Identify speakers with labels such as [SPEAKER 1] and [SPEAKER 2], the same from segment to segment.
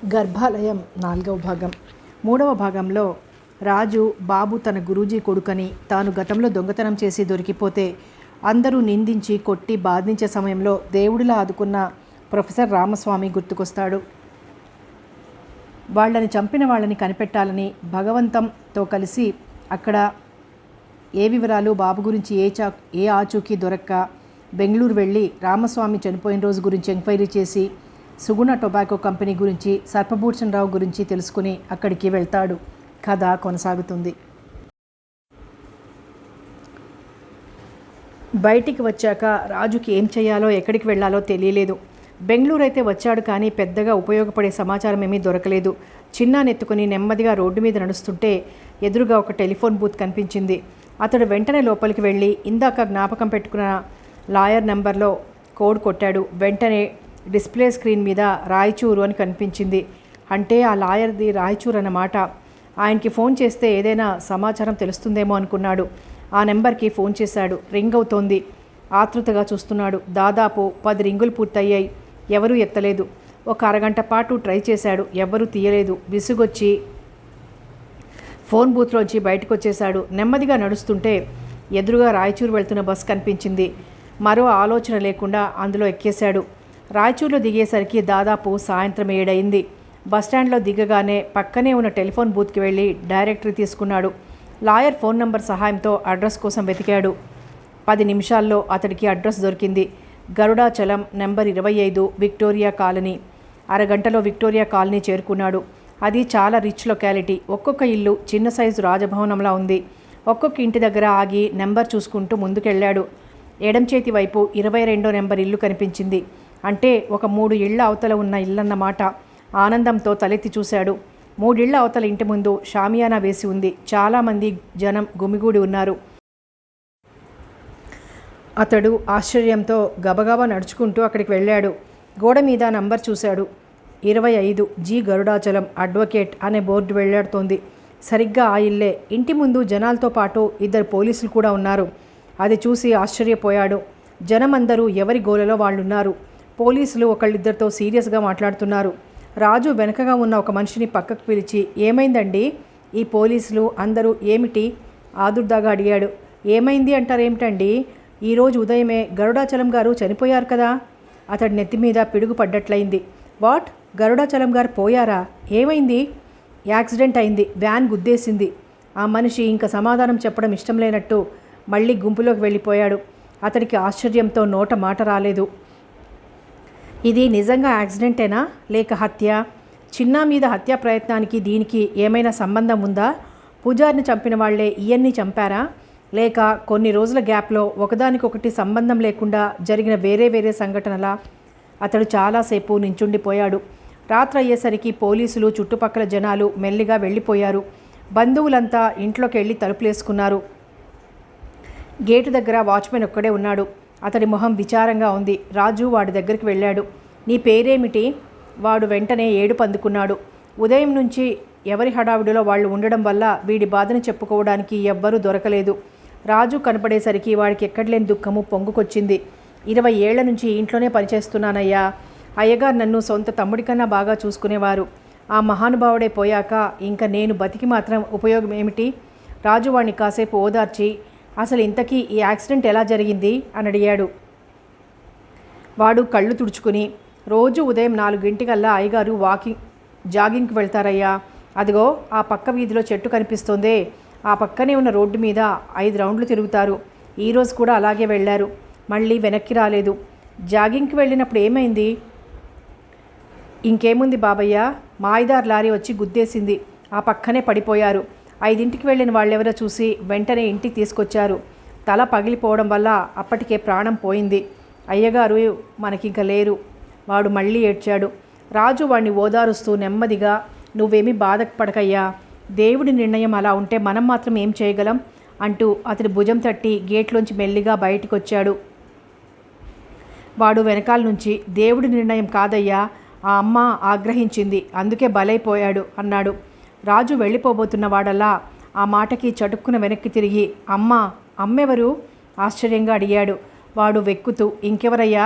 [SPEAKER 1] గర్భాలయం 4వ భాగం. 3వ భాగంలో రాజు బాబు తన గురూజీ కొడుకని, తాను గతంలో దొంగతనం చేసి దొరికిపోతే అందరూ నిందించి కొట్టి బాధించే సమయంలో దేవుడిలా ఆదుకున్న ప్రొఫెసర్ రామస్వామి గుర్తుకొస్తాడు. వాళ్ళని చంపిన వాళ్ళని కనిపెట్టాలని భగవంతంతో కలిసి అక్కడ ఏ వివరాలు బాబు గురించి ఏ ఆచూకీ దొరక్క బెంగళూరు వెళ్ళి రామస్వామి చనిపోయిన రోజు గురించి ఎంక్వైరీ చేసి సుగుణ టొబాకో కంపెనీ గురించి సర్పభూషణ్ రావు గురించి తెలుసుకుని అక్కడికి వెళ్తాడు. కథ కొనసాగుతుంది. బయటికి వచ్చాక రాజుకి ఏం చేయాలో ఎక్కడికి వెళ్ళాలో తెలియలేదు. బెంగళూరు అయితే వచ్చాడు, కానీ పెద్దగా ఉపయోగపడే సమాచారం ఏమీ దొరకలేదు. చిన్నానెత్తుకుని నెమ్మదిగా రోడ్డు మీద నడుస్తుంటే ఎదురుగా ఒక టెలిఫోన్ బూత్ కనిపించింది. అతడు వెంటనే లోపలికి వెళ్ళి ఇందాక జ్ఞాపకం పెట్టుకున్న లాయర్ నెంబర్లో కోడ్ కొట్టాడు. వెంటనే డిస్ప్లే స్క్రీన్ మీద రాయచూరు అని కనిపించింది. అంటే ఆ లాయర్ది రాయచూరు అన్నమాట. ఆయనకి ఫోన్ చేస్తే ఏదైనా సమాచారం తెలుస్తుందేమో అనుకున్నాడు. ఆ నెంబర్కి ఫోన్ చేశాడు. రింగ్ అవుతోంది. ఆతృతగా చూస్తున్నాడు. దాదాపు 10 రింగులు పూర్తయ్యాయి. ఎవరూ ఎత్తలేదు. ఒక అరగంట పాటు ట్రై చేశాడు. ఎవ్వరూ తీయలేదు. విసుగొచ్చి ఫోన్ బూత్లోంచి బయటకు వచ్చేశాడు. నెమ్మదిగా నడుస్తుంటే ఎదురుగా రాయచూరు వెళ్తున్న బస్సు కనిపించింది. మరో ఆలోచన లేకుండా అందులో ఎక్కేశాడు. రాయచూరులో దిగేసరికి దాదాపు సాయంత్రం 7 అయింది. బస్టాండ్లో దిగగానే పక్కనే ఉన్న టెలిఫోన్ బూత్కి వెళ్ళి డైరెక్టరీ తీసుకున్నాడు. లాయర్ ఫోన్ నంబర్ సహాయంతో అడ్రస్ కోసం వెతికాడు. 10 నిమిషాల్లో అతడికి అడ్రస్ దొరికింది. Garudachalam number 25 Victoria colony. అరగంటలో విక్టోరియా కాలనీ చేరుకున్నాడు. అది చాలా రిచ్ లొకాలిటీ. ఒక్కొక్క ఇల్లు చిన్న సైజు రాజభవనంలా ఉంది. ఒక్కొక్క ఇంటి దగ్గర ఆగి నెంబర్ చూసుకుంటూ ముందుకెళ్ళాడు. ఎడం చేతి వైపు 22 నెంబర్ ఇల్లు కనిపించింది. అంటే ఒక 3 ఇళ్ల అవతల ఉన్న ఇల్లన్నమాట. ఆనందంతో తలెత్తి చూశాడు. 3 ఇళ్ల అవతల ఇంటి ముందు షామియానా వేసి ఉంది. చాలామంది జనం గుమిగూడి ఉన్నారు. అతడు ఆశ్చర్యంతో గబగబా నడుచుకుంటూ అక్కడికి వెళ్ళాడు. గోడ మీద నంబర్ చూశాడు. 25 జి గరుడాచలం అడ్వకేట్ అనే బోర్డు వెళ్లాడుతోంది. సరిగ్గా ఆ ఇల్లే. ఇంటి ముందు జనాలతో పాటు 2 పోలీసులు కూడా ఉన్నారు. అది చూసి ఆశ్చర్యపోయాడు. జనమందరూ ఎవరి గోలలో వాళ్ళున్నారు. పోలీసులు ఒకళ్ళిద్దరితో సీరియస్గా మాట్లాడుతున్నారు. రాజు వెనకగా ఉన్న ఒక మనిషిని పక్కకు పిలిచి, ఏమైందండి? ఈ పోలీసులు అందరూ ఏమిటి ఆదుర్దాగా అడిగాడు. ఏమైంది అంటారేమిటండి? ఈరోజు ఉదయమే గరుడాచలం గారు చనిపోయారు కదా. అతడి నెత్తి మీద పిడుగు పడ్డట్లయింది. వాట్? గరుడాచలం గారు పోయారా? ఏమైంది? యాక్సిడెంట్ అయింది. వ్యాన్ గుద్దేసింది. ఆ మనిషి ఇంకా సమాధానం చెప్పడం ఇష్టం లేనట్టు మళ్ళీ గుంపులోకి వెళ్ళిపోయాడు. అతడికి ఆశ్చర్యంతో నోట మాట రాలేదు. ఇది నిజంగా యాక్సిడెంటేనా లేక హత్య? చిన్నా మీద హత్యా ప్రయత్నానికి దీనికి ఏమైనా సంబంధం ఉందా? పూజారిని చంపిన వాళ్లే ఈయన్ని చంపారా? లేక కొన్ని రోజుల గ్యాప్లో ఒకదానికొకటి సంబంధం లేకుండా జరిగిన వేరే సంఘటనలా? అతడు చాలాసేపు నించుండిపోయాడు. రాత్రి అయ్యేసరికి పోలీసులు, చుట్టుపక్కల జనాలు మెల్లిగా వెళ్ళిపోయారు. బంధువులంతా ఇంట్లోకి వెళ్ళి తలుపులేసుకున్నారు. గేటు దగ్గర వాచ్మెన్ ఒక్కడే ఉన్నాడు. అతడి మొహం విచారంగా ఉంది. రాజు వాడి దగ్గరికి వెళ్ళాడు. నీ పేరేమిటి? వాడు వెంటనే ఏడుపు అందుకున్నాడు. ఉదయం నుంచి ఎవరి హడావిడిలో వాళ్ళు ఉండడం వల్ల వీడి బాధను చెప్పుకోవడానికి ఎవ్వరూ దొరకలేదు. రాజు కనపడేసరికి వాడికి ఎక్కడలేని దుఃఖము పొంగుకొచ్చింది. 20 ఏళ్ల నుంచి ఇంట్లోనే పనిచేస్తున్నానయ్యా. అయ్యగారు నన్ను సొంత తమ్ముడి కన్నా బాగా చూసుకునేవారు. ఆ మహానుభావుడే పోయాక ఇంకా నేను బతికి మాత్రం ఉపయోగం ఏమిటి? రాజు వాడిని కాసేపు ఓదార్చి, అసలు ఇంతకీ ఈ యాక్సిడెంట్ ఎలా జరిగింది అని అడిగాడు. వాడు కళ్ళు తుడుచుకుని, రోజు ఉదయం 4 అయ్యగారు జాగింగ్కి వెళ్తారయ్యా. అదిగో ఆ పక్క వీధిలో చెట్టు కనిపిస్తోందే, ఆ పక్కనే ఉన్న రోడ్డు మీద 5 రౌండ్లు తిరుగుతారు. ఈరోజు కూడా అలాగే వెళ్ళారు. మళ్ళీ వెనక్కి రాలేదు. జాగింగ్కి వెళ్ళినప్పుడు ఏమైంది? ఇంకేముంది బాబయ్య, మాయిదార్ లారీ వచ్చి గుద్దేసింది. ఆ పక్కనే పడిపోయారు. 5ంటికి వెళ్ళిన వాళ్ళెవరో చూసి వెంటనే ఇంటికి తీసుకొచ్చారు. తల పగిలిపోవడం వల్ల అప్పటికే ప్రాణం పోయింది. అయ్యగారు మనకింక లేరు. వాడు మళ్ళీ ఏడ్చాడు. రాజు వాడిని ఓదారుస్తూ నెమ్మదిగా, నువ్వేమీ బాధపడకయ్యా, దేవుడి నిర్ణయం అలా ఉంటే మనం మాత్రం ఏం చేయగలం అంటూ అతడి భుజం తట్టి గేట్లోంచి మెల్లిగా బయటికి వచ్చాడు. వాడు వెనకాల నుంచి, దేవుడి నిర్ణయం కాదయ్యా, ఆ అమ్మ ఆగ్రహించింది, అందుకే బలైపోయాడు అన్నాడు. రాజు వెళ్ళిపోబోతున్న వాడల్లా ఆ మాటకి చటుక్కున వెనక్కి తిరిగి, అమ్మెవరు? ఆశ్చర్యంగా అడిగాడు. వాడు వెక్కుతూ, ఇంకెవరయ్యా?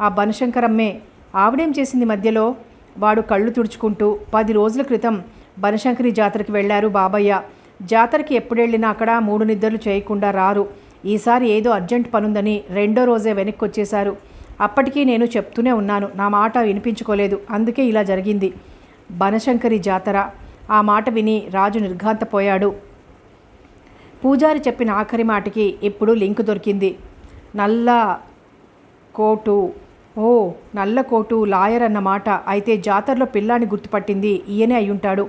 [SPEAKER 1] ఆ బనశంకరమ్మే. ఆవిడేం చేసింది మధ్యలో? వాడు కళ్ళు తుడుచుకుంటూ 10 రోజుల క్రితం బనశంకరి జాతరకి వెళ్ళారు బాబయ్య. జాతరకి ఎప్పుడెళ్ళినా అక్కడ 3 నిద్రలు చేయకుండా రారు. ఈసారి ఏదో అర్జెంట్ పనుందని రెండో రోజే వెనక్కి వచ్చేశారు. అప్పటికీ నేను చెప్తూనే ఉన్నాను, నా మాట వినిపించుకోలేదు. అందుకే ఇలా జరిగింది. బనశంకరి జాతర. ఆ మాట విని రాజు నిర్ఘాంతపోయాడు. పూజారి చెప్పిన ఆఖరి మాటకి ఇప్పుడు లింక్ దొరికింది. నల్ల కోటు. ఓ, నల్ల కోటు లాయర్ అన్నమాట. అయితే జాతరలో పిల్లాన్ని గుర్తుపట్టింది ఈయనే అయ్యుంటాడు.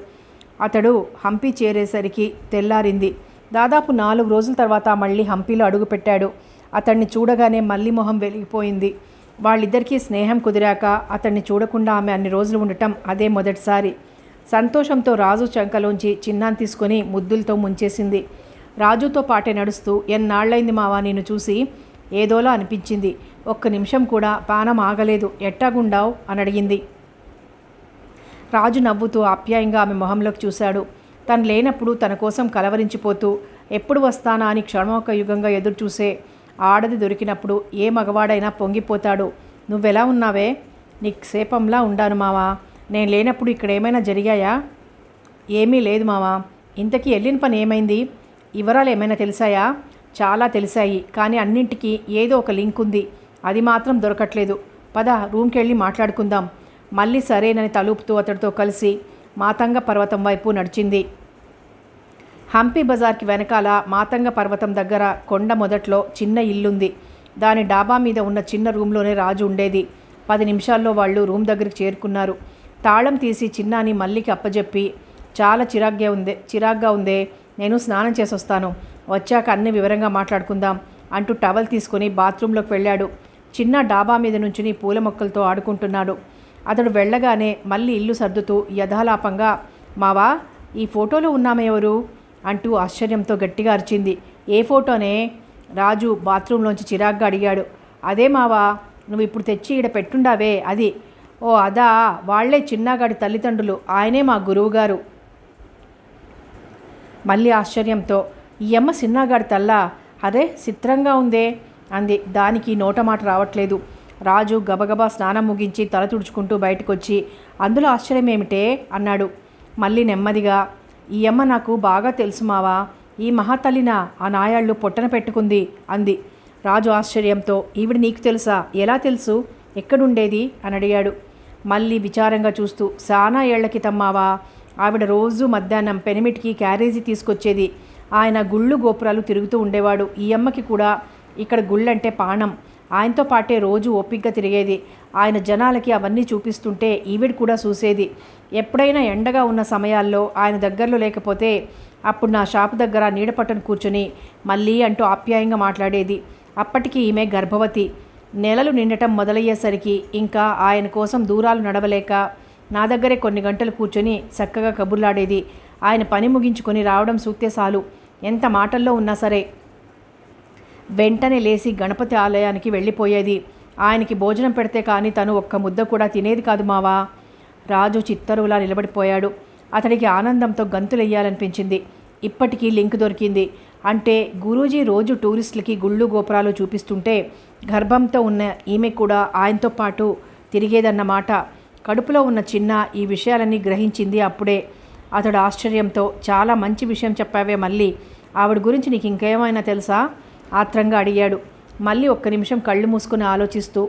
[SPEAKER 1] అతడు హంపి చేరేసరికి తెల్లారింది. దాదాపు 4 రోజుల తర్వాత మళ్ళీ హంపీలో అడుగుపెట్టాడు. అతన్ని చూడగానే మళ్ళీ మొహం వెలిగిపోయింది. వాళ్ళిద్దరికీ స్నేహం కుదిరాక అతన్ని చూడకుండా ఆమె అన్ని రోజులు ఉండటం అదే మొదటిసారి. సంతోషంతో రాజు చంకలోంచి చిన్నాన్ని తీసుకొని ముద్దులతో ముంచేసింది. రాజుతో పాటే నడుస్తూ, ఎన్నాళ్ళైంది మావా నిన్ను చూసి, ఏదోలా అనిపించింది. ఒక్క నిమిషం కూడా పానం ఆగలేదు. ఎట్టాగుండావు అని అడిగింది. రాజు నవ్వుతూ ఆప్యాయంగా ఆమె మొహంలోకి చూశాడు. తను లేనప్పుడు తన కోసం కలవరించిపోతూ ఎప్పుడు వస్తానా అని క్షణమొక యుగంగా ఎదురు చూసే ఆడది దొరికినప్పుడు ఏ మగవాడైనా పొంగిపోతాడు. నువ్వెలా ఉన్నావే? నీకు సేపంలా ఉండాను మావా. నేను లేనప్పుడు ఇక్కడ ఏమైనా జరిగాయా? ఏమీ లేదు మావా. ఇంతకీ వెళ్ళిన పని ఏమైంది? వివరాలు ఏమైనా తెలిసాయా? చాలా తెలిసాయి, కానీ అన్నింటికీ ఏదో ఒక లింక్ ఉంది. అది మాత్రం దొరకట్లేదు. పద, రూమ్కి వెళ్ళి మాట్లాడుకుందాం. మళ్ళీ సరేనని తలుపుతూ అతడితో కలిసి మాతంగ పర్వతం వైపు నడిచింది. హంపి బజార్కి వెనకాల మాతంగ పర్వతం దగ్గర కొండ మొదట్లో చిన్న ఇల్లుంది. దాని డాబా మీద ఉన్న చిన్న రూమ్లోనే రాజు ఉండేది. 10 నిమిషాల్లో వాళ్ళు రూమ్ దగ్గరికి చేరుకున్నారు. తాళం తీసి చిన్నాని మల్లికి అప్పజెప్పి, చాలా చిరాగ్గా ఉందే, నేను స్నానం చేసొస్తాను, వచ్చాక అన్ని వివరంగా మాట్లాడుకుందాం అంటూ టవల్ తీసుకొని బాత్రూంలోకి వెళ్ళాడు. చిన్న డాబా మీద నుంచుని పూల మొక్కలతో ఆడుకుంటున్నాడు. అతడు వెళ్ళగానే మళ్ళీ ఇల్లు సర్దుతూ యథాలాపంగా, మావా, ఈ ఫోటోలో ఉన్నామే ఎవరు అంటూ ఆశ్చర్యంతో గట్టిగా అరిచింది. ఏ ఫోటోనే? రాజు బాత్రూంలోంచి చిరాగ్గా అడిగాడు. అదే మావా, నువ్వు ఇప్పుడు తెచ్చి ఈడ పెట్టుండావే అది. ఓ అదా, వాళ్లే చిన్నగాడి తల్లిదండ్రులు. ఆయనే మా గురువుగారు. మళ్ళీ ఆశ్చర్యంతో, ఈ అమ్మ చిన్నగాడి తల్లా? అదే చిత్రంగా ఉందే అంది. దానికి నోటమాట రావట్లేదు. రాజు గబగబా స్నానం ముగించి తల తుడుచుకుంటూ బయటకొచ్చి, అందులో ఆశ్చర్యం ఏమిటే అన్నాడు. మళ్ళీ నెమ్మదిగా, ఈ అమ్మ నాకు బాగా తెలుసు మావా. ఈ మహాతల్లినా ఆ నాయాళ్ళు పొట్టన పెట్టుకుంది అంది. రాజు ఆశ్చర్యంతో, ఈవిడ నీకు తెలుసా? ఎలా తెలుసు? ఎక్కడుండేది అని అడిగాడు. మళ్ళీ విచారంగా చూస్తూ, సానా ఏళ్ల క్రితం మావా. ఆవిడ రోజు మధ్యాహ్నం పెనిమిటికి క్యారేజీ తీసుకొచ్చేది. ఆయన గుళ్ళు గోపురాలు తిరుగుతూ ఉండేవాడు. ఈ అమ్మకి కూడా ఇక్కడ గుళ్ళంటే పాణం. ఆయనతో పాటే రోజు ఓపిగ్గా తిరిగేది. ఆయన జనాలకి అవన్నీ చూపిస్తుంటే ఈవిడ కూడా చూసేది. ఎప్పుడైనా ఎండగా ఉన్న సమయాల్లో ఆయన దగ్గరలో లేకపోతే అప్పుడు నా షాపు దగ్గర నీడపట్టును కూర్చొని మళ్ళీ అంటూ ఆప్యాయంగా మాట్లాడేది. అప్పటికి ఈమె గర్భవతి. నెలలు నిండటం మొదలయ్యేసరికి ఇంకా ఆయన కోసం దూరాలు నడవలేక నా దగ్గరే కొన్ని గంటలు కూర్చొని చక్కగా కబుర్లాడేది. ఆయన పని ముగించుకొని రావడం సూక్తే చాలు, ఎంత మాటల్లో ఉన్నా సరే వెంటనే లేచి గణపతి ఆలయానికి వెళ్ళిపోయేది. ఆయనకి భోజనం పెడితే కానీ తను ఒక్క ముద్ద కూడా తినేది కాదు మావా. రాజు చిత్తరువులా నిలబడిపోయాడు. అతడికి ఆనందంతో గంతులెయ్యాలనిపించింది. ఇప్పటికీ లింక్ దొరికింది. అంటే గురూజీ రోజు టూరిస్టులకి గుళ్ళు గోపురాలు చూపిస్తుంటే గర్భంతో ఉన్న ఈమె కూడా ఆయనతో పాటు తిరిగేదన్నమాట. కడుపులో ఉన్న చిన్న ఈ విషయాలన్నీ గ్రహించింది అప్పుడే. అతడు ఆశ్చర్యంతో, చాలా మంచి విషయం చెప్పావే మళ్ళీ. ఆవిడ గురించి నీకు ఇంకేమైనా తెలుసా ఆత్రంగా అడిగాడు. మళ్ళీ ఒక్క నిమిషం కళ్ళు మూసుకుని ఆలోచిస్తూ,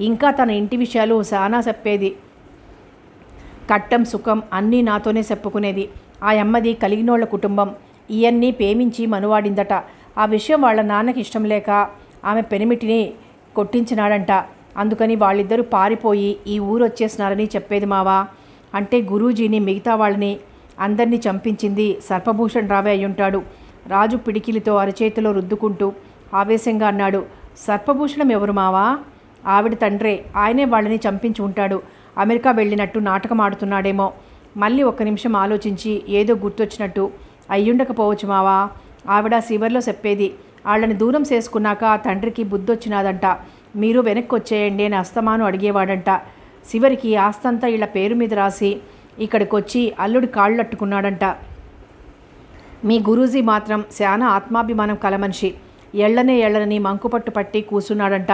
[SPEAKER 1] ఇంకా తన ఇంటి విషయాలు సానా చెప్పేది. కట్టం సుఖం అన్నీ నాతోనే చెప్పుకునేది. ఆ అమ్మది కలిగినోళ్ల కుటుంబం. ఇవన్నీ ప్రేమించి మనువాడిందట. ఆ విషయం వాళ్ళ నాన్నకి ఇష్టం లేక ఆమె పెనిమిటిని కొట్టించినాడంట. అందుకని వాళ్ళిద్దరూ పారిపోయి ఈ ఊరు వచ్చేసినారని చెప్పేది మావా. అంటే గురూజీని, మిగతా వాళ్ళని అందరినీ చంపించింది సర్పభూషణ్ రావే అయ్యుంటాడు. రాజు పిడికిలితో అరచేతిలో రుద్దుకుంటూ ఆవేశంగా అన్నాడు. సర్పభూషణం ఎవరు మావా? ఆవిడ తండ్రే. ఆయనే వాళ్ళని చంపించి ఉంటాడు. అమెరికా వెళ్ళినట్టు నాటకం ఆడుతున్నాడేమో. మళ్ళీ ఒక్క నిమిషం ఆలోచించి ఏదో గుర్తొచ్చినట్టు, అయ్యుండకపోవచ్చు మావా. ఆవిడ శివర్లో చెప్పేది. వాళ్ళని దూరం చేసుకున్నాక ఆ తండ్రికి బుద్ధొచ్చినాదంట. మీరు వెనక్కి వచ్చేయండి అని అస్తమాను అడిగేవాడంట. శివరికి ఆస్తంతా వీళ్ళ పేరు మీద రాసి ఇక్కడికొచ్చి అల్లుడి కాళ్ళట్టుకున్నాడంట. మీ గురూజీ మాత్రం శానా ఆత్మాభిమానం కలమనిషి. ఎళ్ళని మంకుపట్టు పట్టి కూర్చున్నాడంట.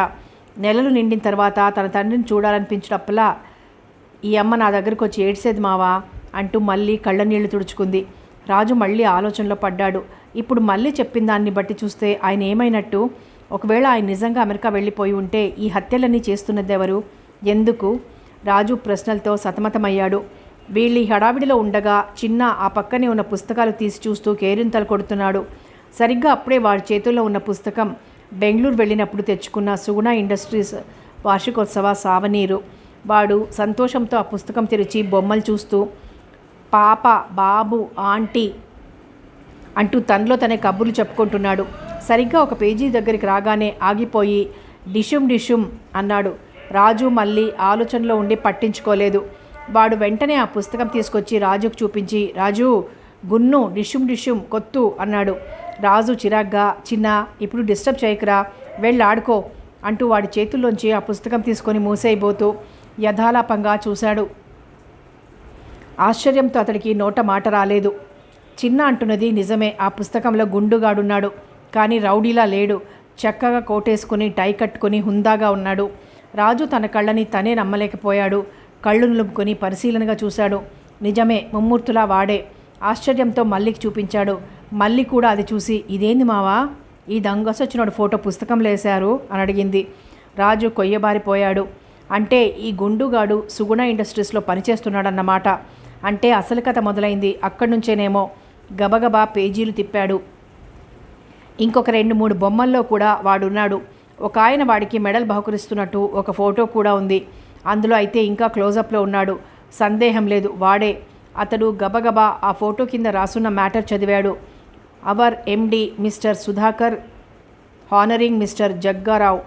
[SPEAKER 1] నెలలు నిండిన తర్వాత తన తండ్రిని చూడాలనిపించినప్పులా ఈ అమ్మ నా దగ్గరకు వచ్చి ఏడ్చేది మావా అంటూ మళ్ళీ కళ్ళ నీళ్లు తుడుచుకుంది. రాజు మళ్ళీ ఆలోచనలో పడ్డాడు. ఇప్పుడు మళ్ళీ చెప్పిన దాన్ని బట్టి చూస్తే ఆయన ఏమైనట్టు? ఒకవేళ ఆయన నిజంగా అమెరికా వెళ్ళిపోయి ఉంటే ఈ హత్యలన్నీ చేస్తున్నదెవరు? ఎందుకు? రాజు ప్రశ్నలతో సతమతమయ్యాడు. వీళ్ళు ఈ హడావిడిలో ఉండగా చిన్న ఆ పక్కనే ఉన్న పుస్తకాలు తీసి చూస్తూ కేరింతలు కొడుతున్నాడు. సరిగ్గా అప్పుడే వాడి చేతుల్లో ఉన్న పుస్తకం బెంగళూరు వెళ్ళినప్పుడు తెచ్చుకున్న సుగుణ ఇండస్ట్రీస్ వార్షికోత్సవ సావనీరు. వాడు సంతోషంతో ఆ పుస్తకం తెరిచి బొమ్మలు చూస్తూ పాప, బాబు, ఆంటీ అంటూ తనలో తనే కబుర్లు చెప్పుకుంటున్నాడు. సరిగ్గా ఒక పేజీ దగ్గరికి రాగానే ఆగిపోయి డిషుమ్ డిషుమ్ అన్నాడు. రాజు మళ్ళీ ఆలోచనలో ఉండి పట్టించుకోలేదు. వాడు వెంటనే ఆ పుస్తకం తీసుకొచ్చి రాజుకు చూపించి, రాజు గున్ను డిషుమ్ డిషుమ్ కొత్తు అన్నాడు. రాజు చిరాగ్గా, చిన్న ఇప్పుడు డిస్టర్బ్ చేయకురా, వెళ్ళి ఆడుకో అంటూ వాడి చేతుల్లోంచి ఆ పుస్తకం తీసుకొని మూసేయబోతూ యథాలాపంగా చూశాడు. ఆశ్చర్యంతో అతడికి నోట మాట రాలేదు. చిన్న అంటున్నది నిజమే. ఆ పుస్తకంలో గుండుగాడున్నాడు, కానీ రౌడీలా లేడు. చక్కగా కోటేసుకుని టై కట్టుకుని హుందాగా ఉన్నాడు. రాజు తన కళ్ళని తనే నమ్మలేకపోయాడు. కళ్ళు నులుపుకొని పరిశీలనగా చూశాడు. నిజమే, ముమ్మూర్తులా వాడే. ఆశ్చర్యంతో మల్లికి చూపించాడు. మల్లి కూడా అది చూసి, ఇదేంది మావా, ఈ దొంగసొచ్చినోడు ఫోటో పుస్తకంలో వేశారు అని అడిగింది. రాజు కొయ్యబారిపోయాడు. అంటే ఈ గుండుగాడు సుగుణ ఇండస్ట్రీస్లో పనిచేస్తున్నాడన్నమాట. అంటే అసలు కథ మొదలైంది అక్కడి నుంచేనేమో. గబగబా పేజీలు తిప్పాడు. ఇంకొక 2-3 బొమ్మల్లో కూడా వాడున్నాడు. ఒక ఆయన వాడికి మెడల్ బహుకరిస్తున్నట్టు ఒక ఫోటో కూడా ఉంది. అందులో అయితే ఇంకా క్లోజప్లో ఉన్నాడు. సందేహం లేదు, వాడే. అతడు గబగబా ఆ ఫోటో కింద రాసున్న మ్యాటర్ చదివాడు. Our MD mister Sudhakar honouring mister Jaggarao,